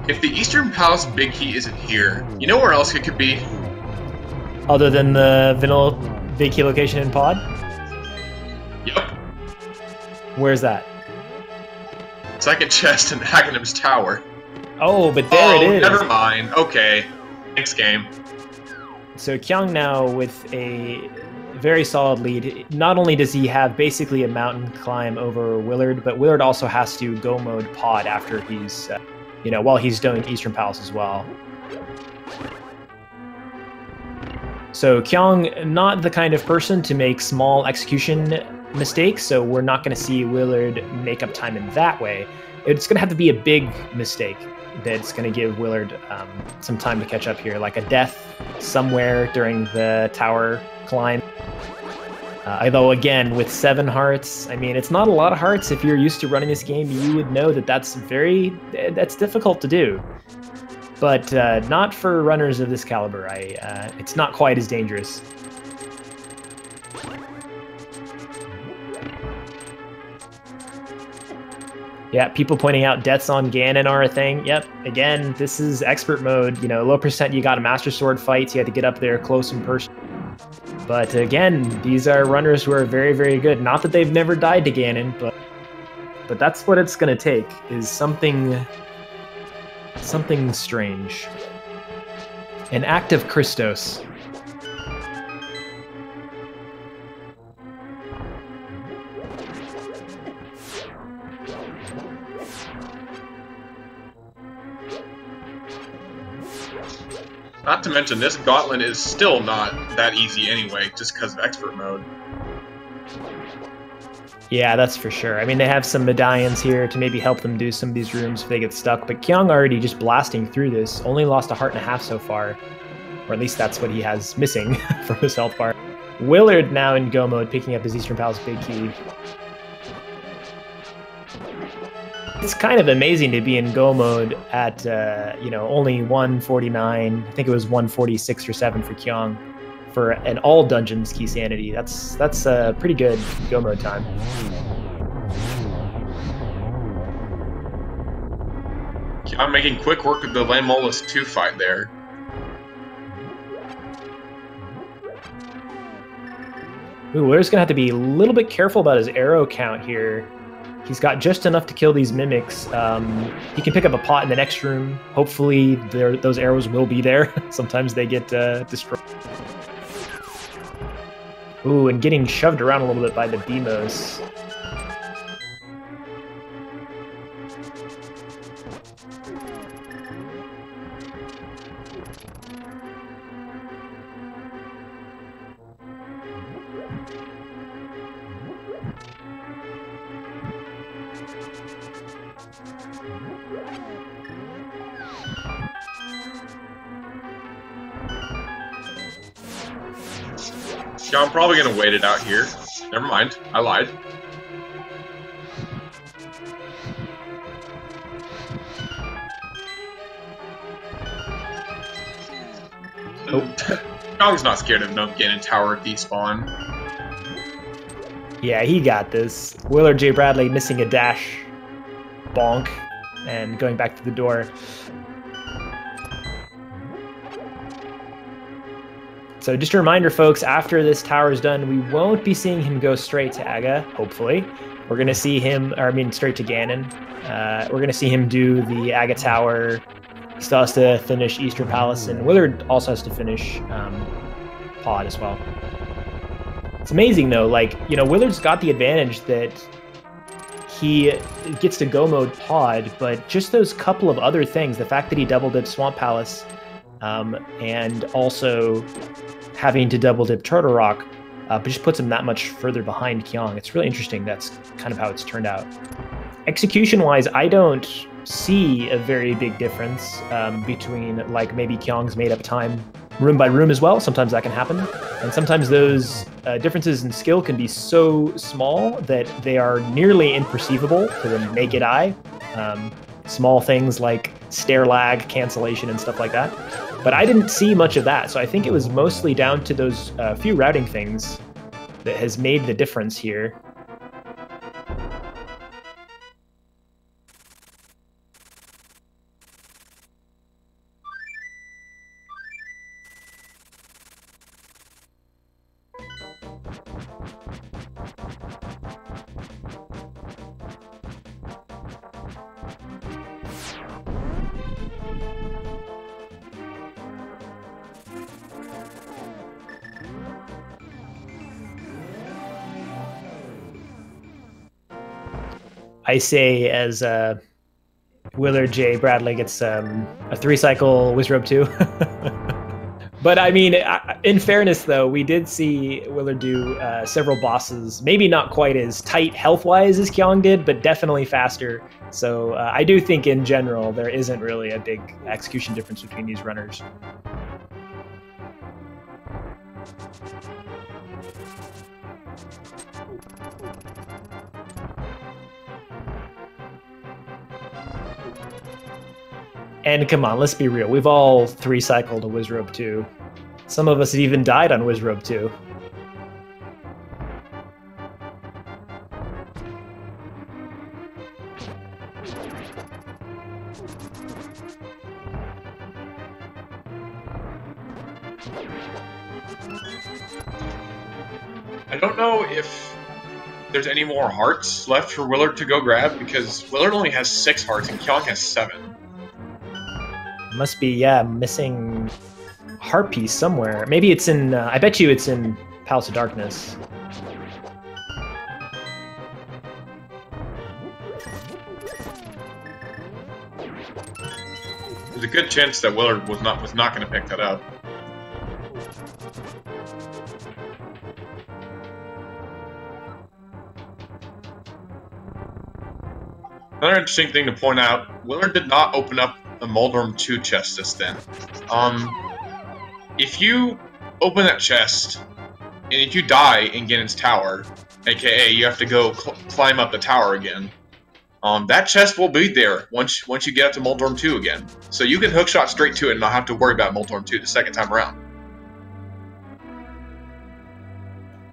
If the Eastern Palace big key isn't here, you know where else it could be? Other than the vanilla big key location in pod? Yep. Where's that? Second chest in Aghanim's Tower. Oh, but there it is. Never mind. Okay. Next game. So Kyong now with a very solid lead. Not only does he have basically a mountain climb over Willard, but Willard also has to go mode pod after he's, while he's doing Eastern Palace as well. So Kyong, not the kind of person to make small execution mistakes, so we're not going to see Willard make up time in that way. It's going to have to be a big mistake that's going to give Willard some time to catch up here, like a death somewhere during the tower climb. Although, again, with 7 hearts, I mean, it's not a lot of hearts. If you're used to running this game, you would know that that's difficult to do. But not for runners of this caliber. It's not quite as dangerous. Yeah, people pointing out deaths on Ganon are a thing. Yep, again, this is expert mode. Low percent, you got a Master Sword fight, so you had to get up there close in person. But again, these are runners who are very, very good. Not that they've never died to Ganon, but that's what it's going to take, is something strange. An act of Christos. Not to mention, this gauntlet is still not that easy anyway, just because of expert mode. Yeah, that's for sure. I mean, they have some medallions here to maybe help them do some of these rooms if they get stuck, but Kyong already just blasting through this, only lost 1.5 hearts so far, or at least that's what he has missing from his health bar. Willard now in go mode, picking up his Eastern Palace big key. It's kind of amazing to be in go mode at, only 149. I think it was 146 or 7 for Kyong for an all dungeons key sanity. That's a pretty good go mode time. I'm making quick work of the Landmolus 2 fight there. Ooh, Willard's gonna have to be a little bit careful about his arrow count here. He's got just enough to kill these mimics. He can pick up a pot in the next room. Hopefully those arrows will be there. Sometimes they get destroyed. Ooh, and getting shoved around a little bit by the Beamos. Yeah, I'm probably gonna wait it out here. Never mind, I lied. Kyong's not scared of no Ganon Tower despawn. Yeah, he got this. WillardJBradley missing a dash. Bonk. And going back to the door. So just a reminder, folks, after this tower is done, we won't be seeing him go straight to Aga, hopefully. We're going to see him, or I mean straight to Ganon. We're going to see him do the Aga Tower. He still has to finish Eastern Palace, and Willard also has to finish Pod as well. It's amazing, though. Like, you know, Willard's got the advantage that he gets to go mode Pod, but just those couple of other things, the fact that he double dipped Swamp Palace, and also having to double dip Turtle Rock, but just puts him that much further behind Kyong. It's really interesting. That's kind of how it's turned out. Execution-wise, I don't see a very big difference between, like, maybe Kyong's made-up time room by room as well. Sometimes that can happen. And sometimes those differences in skill can be so small that they are nearly imperceivable to the naked eye. Small things like stair lag, cancellation, and stuff like that. But I didn't see much of that, so I think it was mostly down to those few routing things that has made the difference here. I say as WillardJBradley gets a 3-cycle Wizrobe 2. But I mean, in fairness, though, we did see Willard do several bosses, maybe not quite as tight health-wise as Kyong did, but definitely faster. So I do think in general, there isn't really a big execution difference between these runners. And come on, let's be real. We've all 3-cycled a Wizrobe 2. Some of us have even died on Wizrobe 2. I don't know if there's any more hearts left for Willard to go grab, because Willard only has 6 hearts and Kyong has 7. Must be, yeah, missing a heart piece somewhere. Maybe it's in, I bet you it's in Palace of Darkness. There's a good chance that Willard was not going to pick that up. Another interesting thing to point out, Willard did not open up the Moldorm 2 chest just then. If you open that chest, and if you die in Ganon's tower, aka you have to go climb up the tower again, that chest will be there once you get up to Moldorm 2 again. So you can hookshot straight to it and not have to worry about Moldorm 2 the second time around.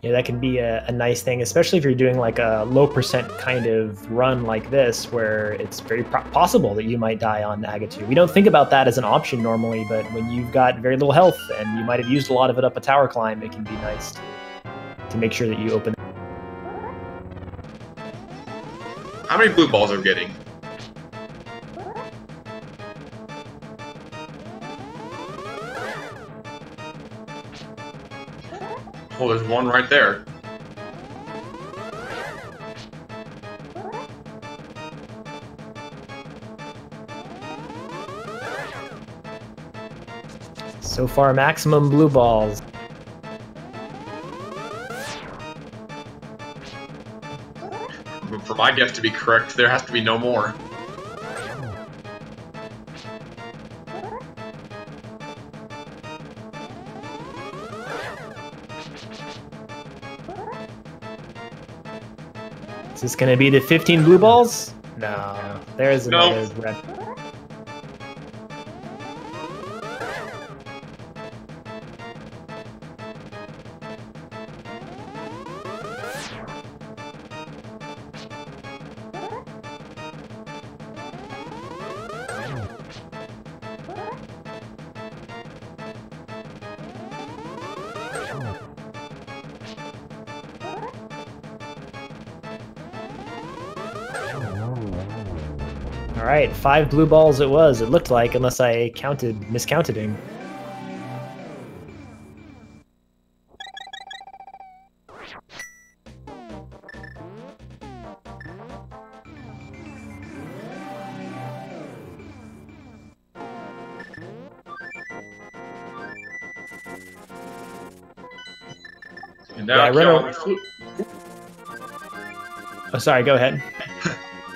Yeah, that can be a nice thing, especially if you're doing like a low percent kind of run like this, where it's very possible that you might die on Aga 2. We don't think about that as an option normally, but when you've got very little health and you might have used a lot of it up a tower climb, it can be nice to make sure that you open. How many blue balls are we getting? Oh, there's one right there. So far, maximum blue balls. For my guess to be correct, there has to be no more. Is this going to be the 15 blue balls? No. There's another red. All right, 5 blue balls it was, it looked like, unless I miscounted him. And now Kyong... Oh, sorry, go ahead.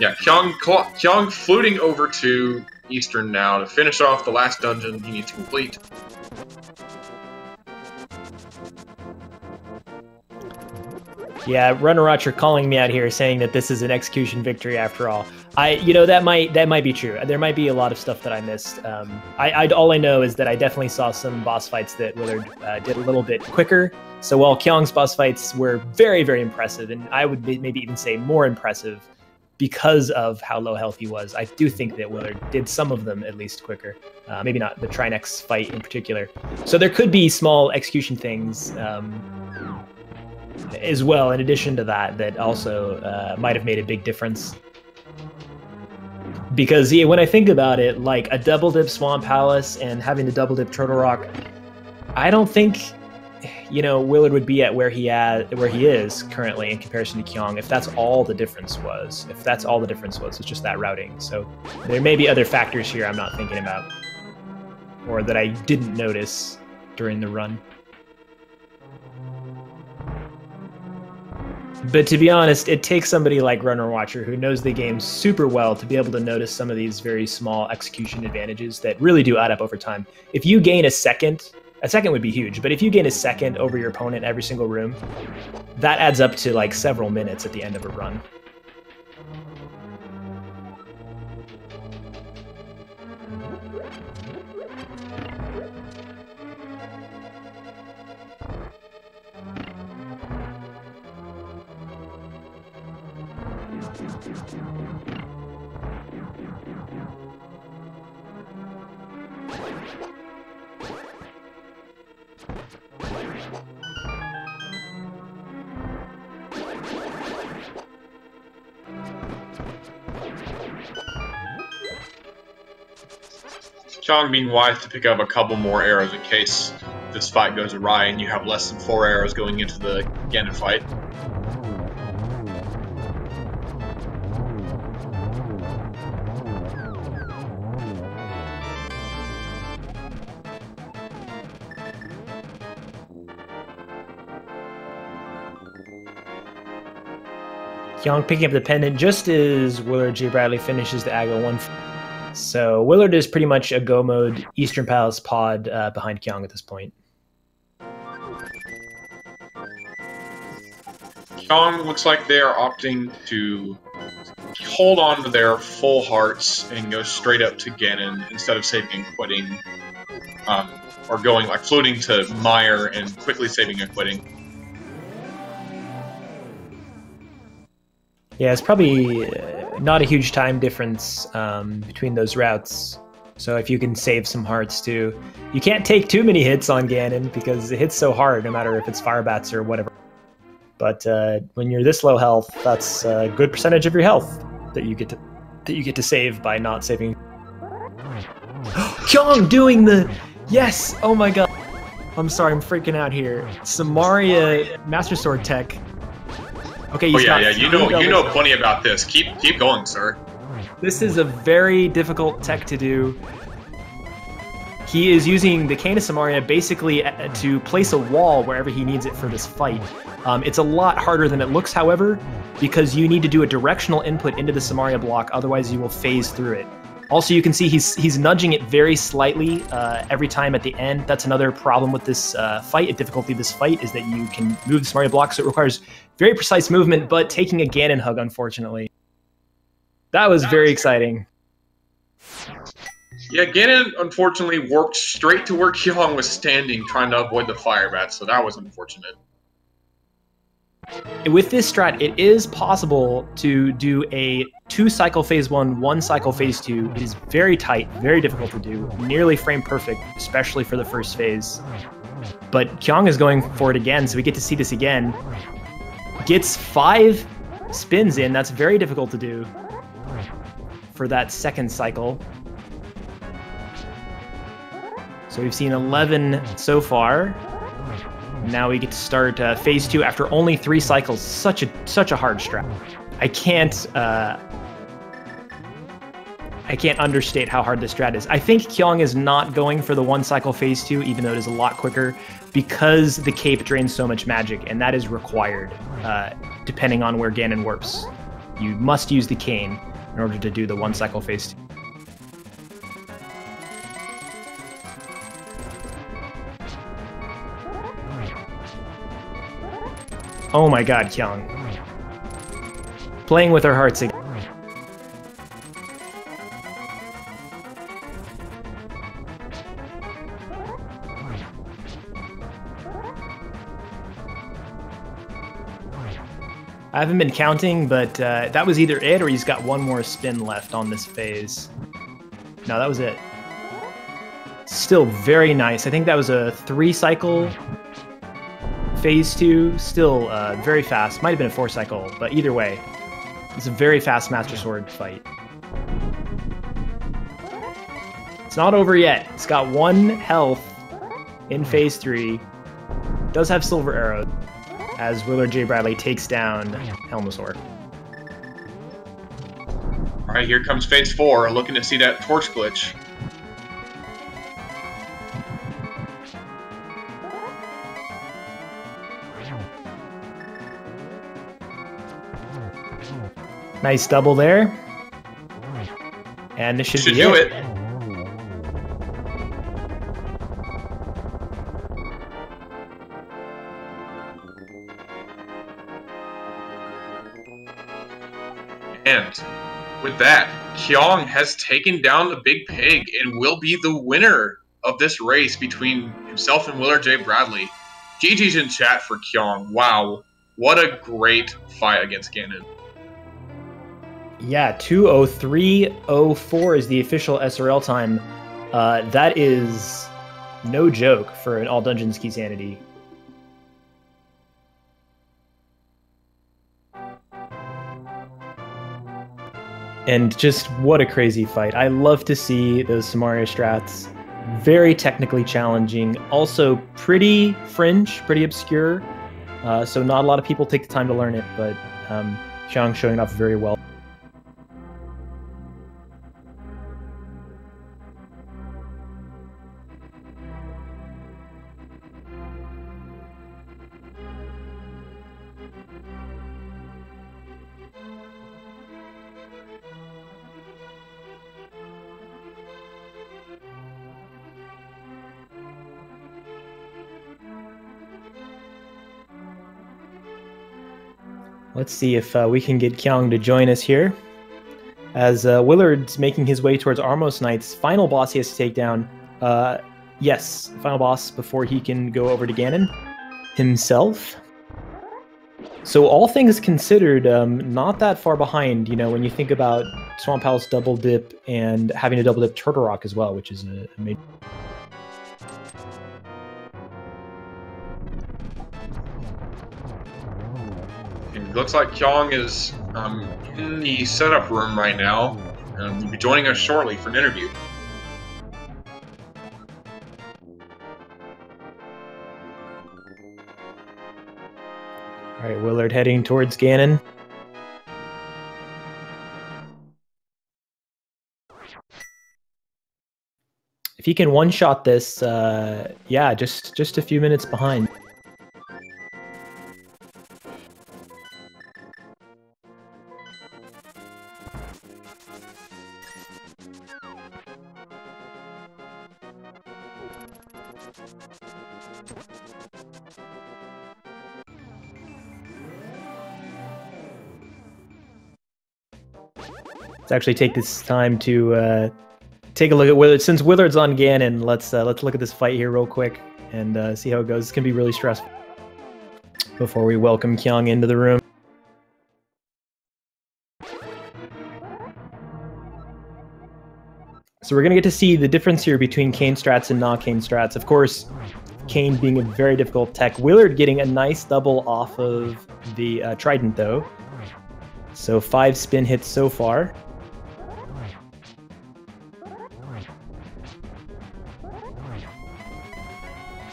Yeah, Kyong fluting over to Eastern now to finish off the last dungeon he needs to complete. Yeah, Runner Watcher calling me out here saying that this is an execution victory after all. That might be true. There might be a lot of stuff that I missed. All I know is that I definitely saw some boss fights that Willard did a little bit quicker. So while Kyong's boss fights were very, very impressive, and I would maybe even say more impressive because of how low health he was, I do think that Willard did some of them at least quicker. Maybe not the Trinex fight in particular. So there could be small execution things as well, in addition to that also might have made a big difference. Because when I think about it, like a double dip Swamp Palace and having the double dip Turtle Rock, I don't think Willard would be at where he is currently in comparison to Kyong if that's all the difference was. If that's all the difference was, it's just that routing. So there may be other factors here I'm not thinking about, or that I didn't notice during the run. But to be honest, it takes somebody like Runner Watcher who knows the game super well to be able to notice some of these very small execution advantages that really do add up over time. If you gain a second would be huge, but if you gain a second over your opponent every single room, that adds up to like several minutes at the end of a run. Kyong being wise to pick up a couple more arrows in case this fight goes awry and you have less than 4 arrows going into the Ganon fight. Kyong picking up the pendant just as WillardJBradley finishes the Ago 1. So Willard is pretty much a go mode Eastern Palace pod behind Kyong at this point. Kyong looks like they are opting to hold on to their full hearts and go straight up to Ganon instead of saving and quitting, or going like floating to Mire and quickly saving and quitting. Yeah, it's probably not a huge time difference between those routes. So if you can save some hearts too. You can't take too many hits on Ganon because it hits so hard no matter if it's Fire Bats or whatever. But when you're this low health, that's a good percentage of your health that you get to save by not saving. Kyong doing the yes! Oh my god. I'm sorry, I'm freaking out here. Samaria Master Sword tech. Okay, oh yeah, you know plenty about this. Keep going, sir. This is a very difficult tech to do. He is using the Cane of Samaria basically to place a wall wherever he needs it for this fight. It's a lot harder than it looks, however, because you need to do a directional input into the Samaria block, otherwise you will phase through it. Also, you can see he's nudging it very slightly every time at the end. That's another problem with this fight. A difficulty of this fight is that you can move the Mario block, so it requires very precise movement, but taking a Ganon hug, unfortunately. That was very exciting. Yeah, Ganon unfortunately warped straight to where Kyong was standing, trying to avoid the fire bat, so that was unfortunate. With this strat, it is possible to do a 2-cycle phase 1, 1-cycle phase 2. It is very tight, very difficult to do, nearly frame perfect, especially for the first phase. But Kyong is going for it again, so we get to see this again. Gets 5 spins in, that's very difficult to do for that second cycle. So we've seen 11 so far. Now we get to start phase 2 after only 3 cycles. Such a hard strat. I can't understate how hard this strat is. I think Kyong is not going for the 1-cycle phase 2, even though it is a lot quicker, because the cape drains so much magic, and that is required depending on where Ganon warps. You must use the cane in order to do the 1-cycle phase 2. Oh my god, Kyong. Playing with our hearts again. I haven't been counting, but that was either it or he's got one more spin left on this phase. No, that was it. Still very nice. I think that was a 3-cycle phase 2. Still very fast. Might have been a 4-cycle, but either way, it's a very fast Master Sword fight. It's not over yet. It's got 1 health in phase 3. Does have silver arrows, as WillardJBradley takes down Helmosaur. Alright, here comes phase 4, looking to see that torch glitch. Nice double there. And this should be do it. And with that, Kyong has taken down the Big Pig and will be the winner of this race between himself and WillardJBradley. GG's in chat for Kyong. Wow, what a great fight against Ganon. Yeah, 2:03:04 is the official SRL time. That is no joke for an All Dungeons Key Sanity. And just what a crazy fight. I love to see those Mario strats. Very technically challenging. Also pretty fringe, pretty obscure. So not a lot of people take the time to learn it, but Kyong showing off very well. Let's see if we can get Kyong to join us here. As Willard's making his way towards Armos Knight's final boss he has to take down. Yes, final boss before he can go over to Ganon himself. So all things considered, not that far behind, you know, when you think about Swamp House double dip and having to double dip Turtle Rock as well, which is a major... It looks like Kyong is in the setup room right now, and will be joining us shortly for an interview. All right, Willard heading towards Ganon. If he can one-shot this, yeah, just a few minutes behind. Let's actually take this time to take a look at Willard. Since Willard's on Ganon, let's look at this fight here real quick and see how it goes. It's gonna be really stressful before we welcome Kyong into the room. So we're gonna get to see the difference here between Kane strats and not Kane strats. Of course, Kane being a very difficult tech. Willard getting a nice double off of the Trident though. So 5 spin hits so far.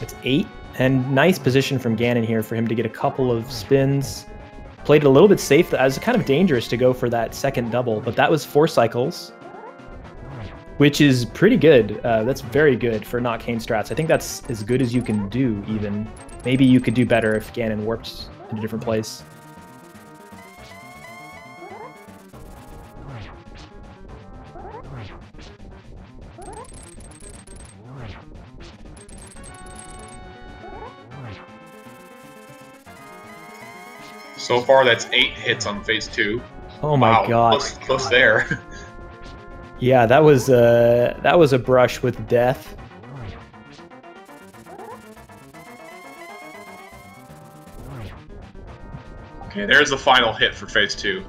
It's 8, and nice position from Ganon here for him to get a couple of spins. Played it a little bit safe. It was kind of dangerous to go for that second double, but that was 4 cycles, which is pretty good. That's very good for not Kane strats. I think that's as good as you can do, even. Maybe you could do better if Ganon warped in a different place. So far, that's 8 hits on phase 2. Oh my god! Close there. Yeah, that was a brush with death. Okay, there's the final hit for phase 2.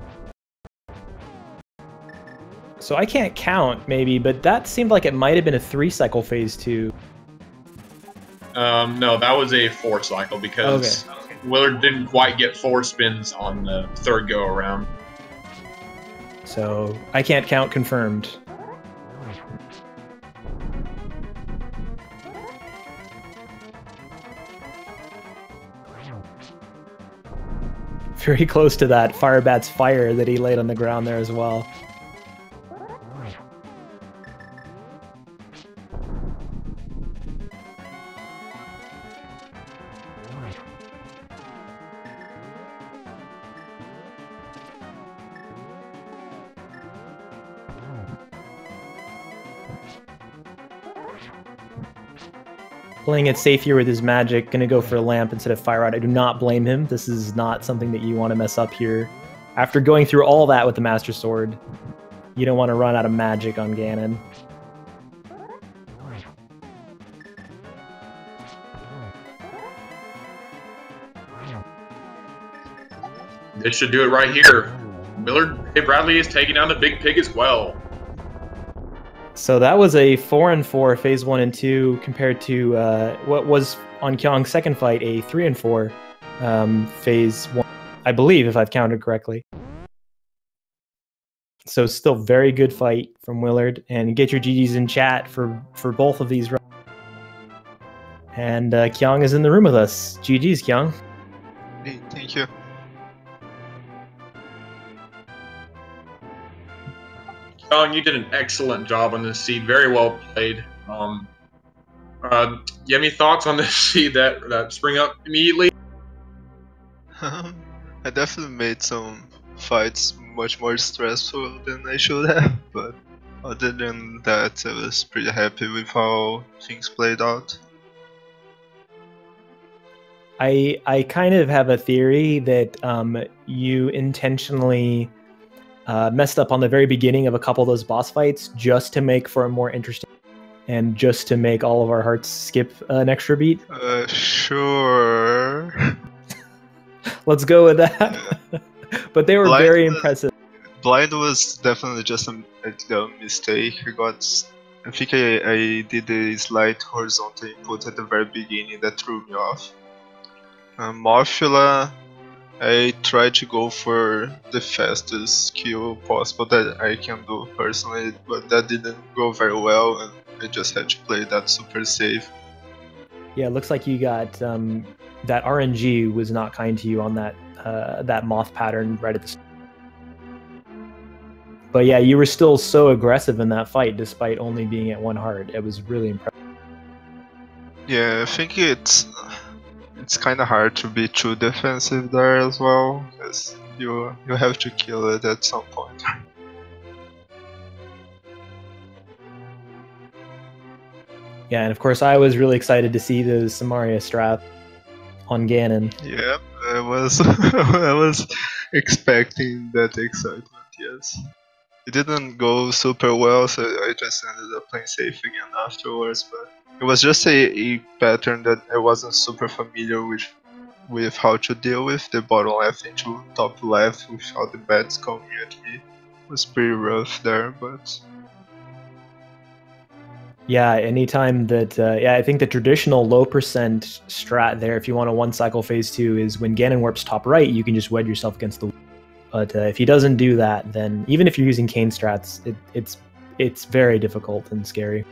So I can't count, maybe, but that seemed like it might have been a 3-cycle phase 2. No, that was a 4-cycle because Willard didn't quite get 4 spins on the 3rd go around. So I can't count confirmed. Very close to that Firebat's fire that he laid on the ground there as well. Playing it safe here with his magic, gonna go for a lamp instead of fire rod. I do not blame him. This is not something that you want to mess up here. After going through all that with the Master Sword, you don't want to run out of magic on Ganon. This should do it right here. WillardJBradley is taking down the Big Pig as well. So that was a 4-4 phase 1 and 2 compared to what was on Kyong's second fight a 3-4 phase 1, I believe, if I've counted correctly. So still very good fight from Willard, and get your GGs in chat for both of these. And Kyong is in the room with us. GGs, Kyong. Hey, thank you. Kyong, you did an excellent job on this seed. Very well played. You have any thoughts on this seed that spring up immediately? I definitely made some fights much more stressful than I should have, but other than that, I was pretty happy with how things played out. I kind of have a theory that you intentionally messed up on the very beginning of a couple of those boss fights just to make for a more interesting and just to make all of our hearts skip an extra beat. Sure. Let's go with that. But they were very impressive. Blind was definitely just a dumb mistake. I think I did a slight horizontal input at the very beginning that threw me off. Morphula, I tried to go for the fastest kill possible that I can do personally, but that didn't go very well, and I just had to play that super safe. Yeah, it looks like you got that RNG was not kind to you on that moth pattern right at the start. But yeah, you were still so aggressive in that fight despite only being at 1 heart. It was really impressive. Yeah, I think it's kind of hard to be too defensive there as well, because you have to kill it at some point. Yeah, and of course I was really excited to see the Samaria strat on Ganon. Yeah, I was I was expecting that excitement. Yes, it didn't go super well, so I just ended up playing safe again afterwards. But it was just a pattern that I wasn't super familiar with how to deal with. The bottom left into top left with all the bats coming at me was pretty rough there, but. Yeah, anytime that, yeah, I think the traditional low percent strat there, if you want a 1 cycle phase 2, is when Ganon warps top right, you can just wed yourself against the. But if he doesn't do that, then even if you're using Kane strats, it's very difficult and scary.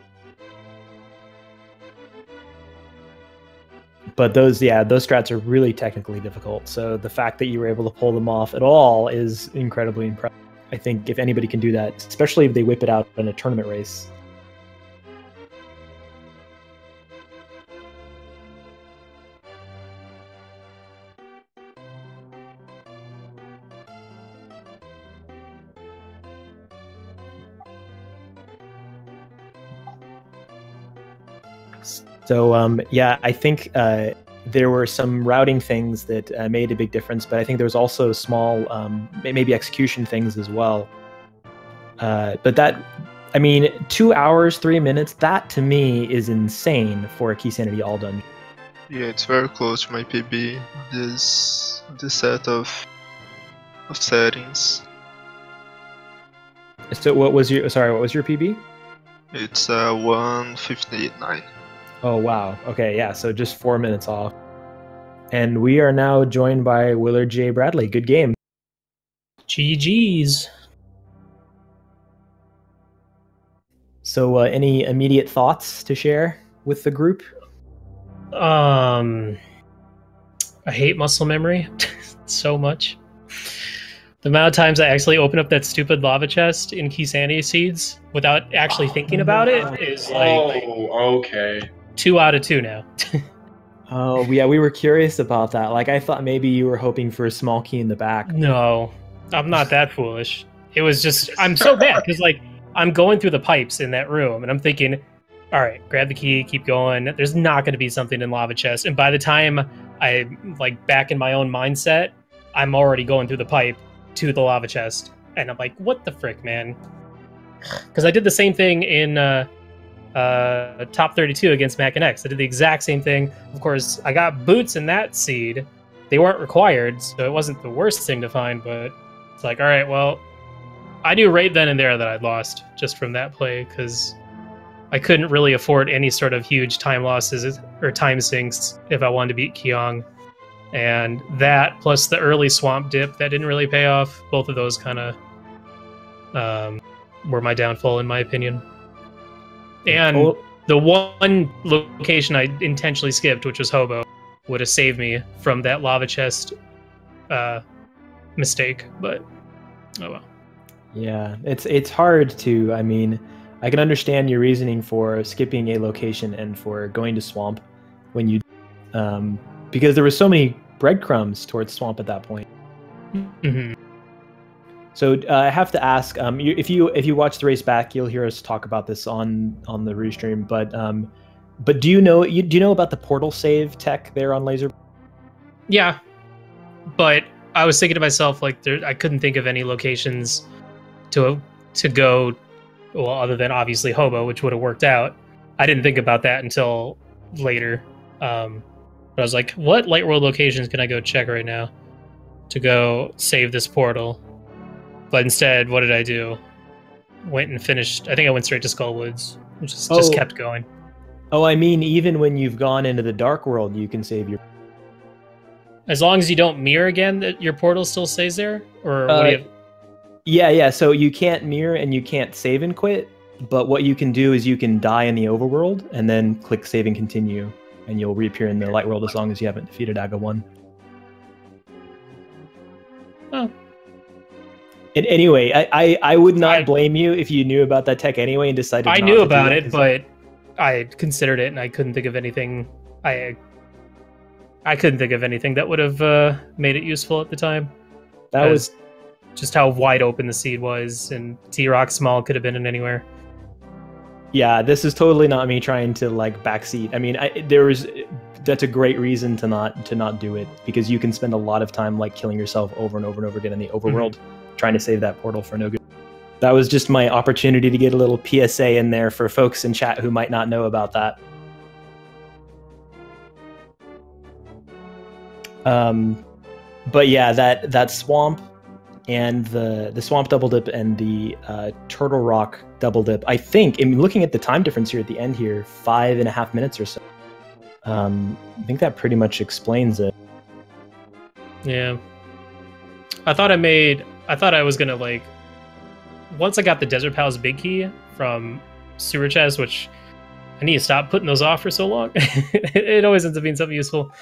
But those strats are really technically difficult. So the fact that you were able to pull them off at all is incredibly impressive. I think if anybody can do that, especially if they whip it out in a tournament race. So yeah, I think there were some routing things that made a big difference, but I think there was also small, maybe execution things as well. But that, I mean, 2 hours, 3 minutes, that to me is insane for a Key Sanity all done. Yeah, it's very close to my PB. This set of settings. So what was your PB? It's 1:58.9. Oh wow. Okay, yeah. So just 4 minutes off. And we are now joined by WillardJBradley. Good game. GG's. So any immediate thoughts to share with the group? I hate muscle memory so much. The amount of times I actually open up that stupid lava chest in Key Sanity Seeds without actually thinking about it is like okay. 2 out of 2 now. Oh yeah, we were curious about that. Like I thought maybe you were hoping for a small key in the back. No, I'm not that foolish. It was just, I'm so bad because like I'm going through the pipes in that room and I'm thinking, all right, grab the key, keep going. There's not going to be something in lava chest. And by the time I'm like back in my own mindset, I'm already going through the pipe to the lava chest. And I'm like, what the frick, man? Because I did the same thing in top 32 against Mac and X. I did the exact same thing. Of course, I got boots in that seed. They weren't required, so it wasn't the worst thing to find, but it's like, all right, well, I knew right then and there that I'd lost just from that play, because I couldn't really afford any sort of huge time losses or time sinks if I wanted to beat Kyong. And that, plus the early swamp dip that didn't really pay off, both of those kind of were my downfall, in my opinion. And the one location I intentionally skipped, which was Hobo, would have saved me from that lava chest mistake, but oh well. Yeah, it's hard to, I mean, I can understand your reasoning for skipping a location and for going to Swamp when you, because there were so many breadcrumbs towards Swamp at that point. Mm-hmm. So I have to ask, if you watch the race back, you'll hear us talk about this on the restream. But do you know about the portal save tech there on Laser? Yeah, but I was thinking to myself, like, I couldn't think of any locations to go, well, other than obviously Hobo, which would have worked out. I didn't think about that until later. But I was like, what Light World locations can I go check right now to go save this portal? But instead, what did I do? Went and finished. I think I went straight to Skullwoods, which is just kept going. Oh, I mean, even when you've gone into the Dark World, you can save your. As long as you don't mirror again, that your portal still stays there, or what do you have? Yeah. So you can't mirror and you can't save and quit. But what you can do is you can die in the overworld and then click save and continue, and you'll reappear in the Light World as long as you haven't defeated Aga 1. Oh. And anyway, I would not blame you if you knew about that tech anyway and decided. I knew about it, but I considered it and I couldn't think of anything. I couldn't think of anything that would have made it useful at the time. That was just how wide open the seed was, and T-Rock Small could have been in anywhere. Yeah, this is totally not me trying to like backseat. I mean, that's a great reason to not do it, because you can spend a lot of time like killing yourself over and over and over again in the overworld, trying to save that portal for no good. That was just my opportunity to get a little PSA in there for folks in chat who might not know about that. But yeah, that swamp and the swamp double dip and the turtle rock double dip, I mean, looking at the time difference here at the end here, 5.5 minutes or so. I think that pretty much explains it. Yeah. I thought I was gonna like, once I got the Desert Palace big key from Sewer Chest, which I need to stop putting those off for so long. It always ends up being something useful.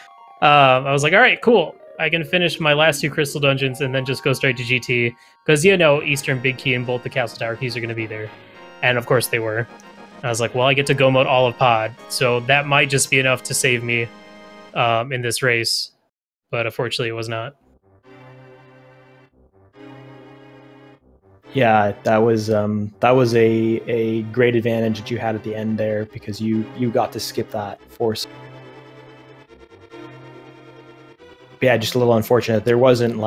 I was like, all right, cool. I can finish my last 2 crystal dungeons and then just go straight to GT, because Eastern big key and both the Castle Tower keys are going to be there. And of course they were. I was like, well, I get to go mode all of pod, so that might just be enough to save me in this race. But unfortunately, it was not. Yeah, that was a great advantage that you had at the end there, because you got to skip that force. Yeah, just a little unfortunate. There wasn't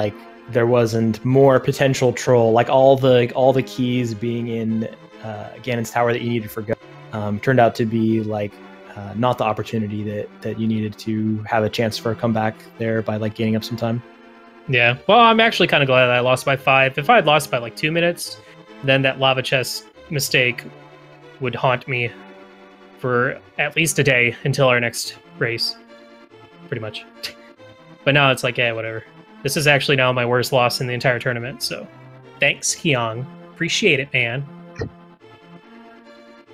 more potential troll, like all the keys being in Ganon's tower that you needed for go. Turned out to be like not the opportunity that you needed to have a chance for a comeback there by like gaining up some time. Yeah, well, I'm actually kind of glad that I lost by 5. If I had lost by like 2 minutes, then that lava chest mistake would haunt me for at least a day until our next race, pretty much. But now it's like, yeah, whatever. This is actually now my worst loss in the entire tournament, so thanks, Kyong. Appreciate it, man.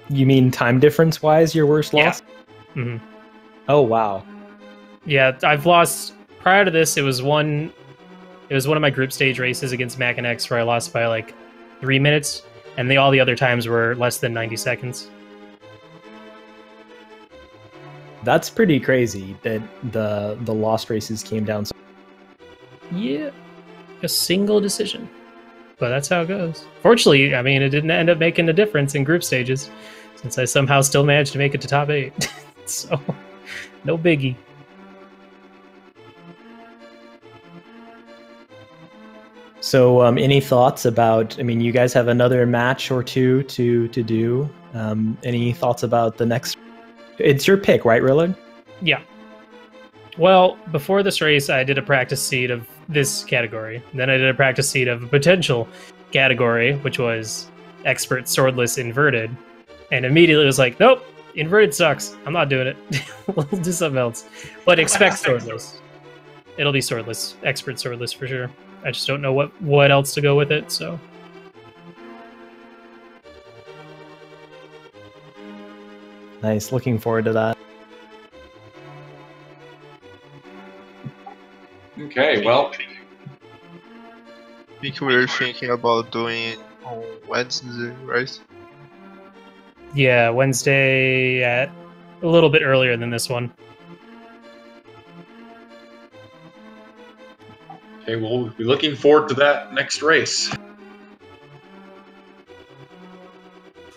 You mean time difference-wise, your worst loss? Yeah. Mm-hmm. Oh, wow. Yeah, I've lost... Prior to this, it was one of my group stage races against Mac and X where I lost by like 3 minutes, and all the other times were less than 90 seconds. That's pretty crazy that the lost races came down. Yeah, a single decision, but that's how it goes. Fortunately, I mean, it didn't end up making a difference in group stages, since I somehow still managed to make it to top 8. So, no biggie. So, any thoughts about? I mean, you guys have another match or two to do. Any thoughts about the next? It's your pick, right, Willard? Yeah. Well, before this race, I did a practice seed of this category. Then I did a practice seed of a potential category, which was Expert Swordless Inverted. And immediately it was like, nope, Inverted sucks. I'm not doing it. We'll do something else. But expect Swordless. It'll be Swordless. Expert Swordless for sure. I just don't know what else to go with it, so... Nice, looking forward to that. Okay, well, I think we're thinking about doing it on Wednesday, right? Yeah, Wednesday at a little bit earlier than this one. okay, we'll be looking forward to that next race.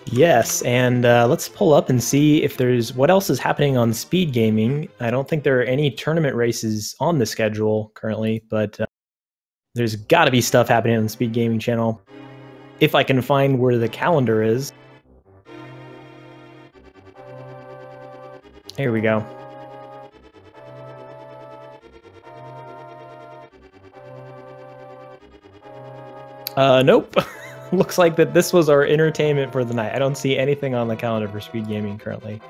Yes, and let's pull up and see if there's what else is happening on Speed Gaming. I don't think there are any tournament races on the schedule currently, but there's got to be stuff happening on the Speed Gaming channel. If I can find where the calendar is. Here we go. Nope. Looks like that this was our entertainment for the night. I don't see anything on the calendar for Speed Gaming currently.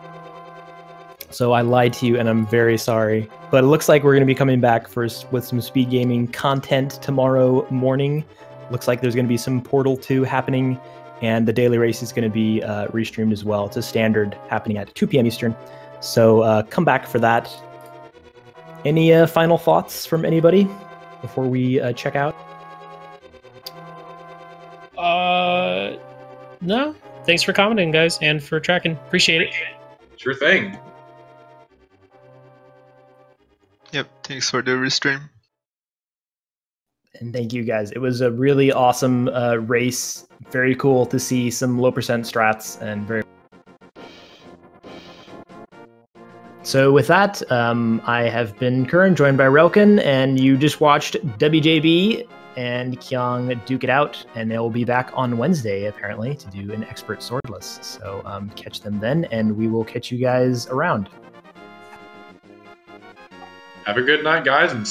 So I lied to you, and I'm very sorry. But it looks like we're going to be coming back first with some Speed Gaming content tomorrow morning. Looks like there's going to be some Portal 2 happening, and the daily race is going to be restreamed as well. It's a standard happening at 2 p.m. Eastern. So come back for that. Any final thoughts from anybody before we check out? No. Thanks for commenting, guys, and for tracking. Appreciate it. Sure thing. Yep, thanks for the restream. And thank you, guys. It was a really awesome race. Very cool to see some low percent strats, and very So with that, I have been Kern, joined by Relkin, and you just watched WJB and Kyong duke it out, and they'll be back on Wednesday, apparently, to do an expert swordless. So catch them then, and we will catch you guys around. Have a good night, guys, and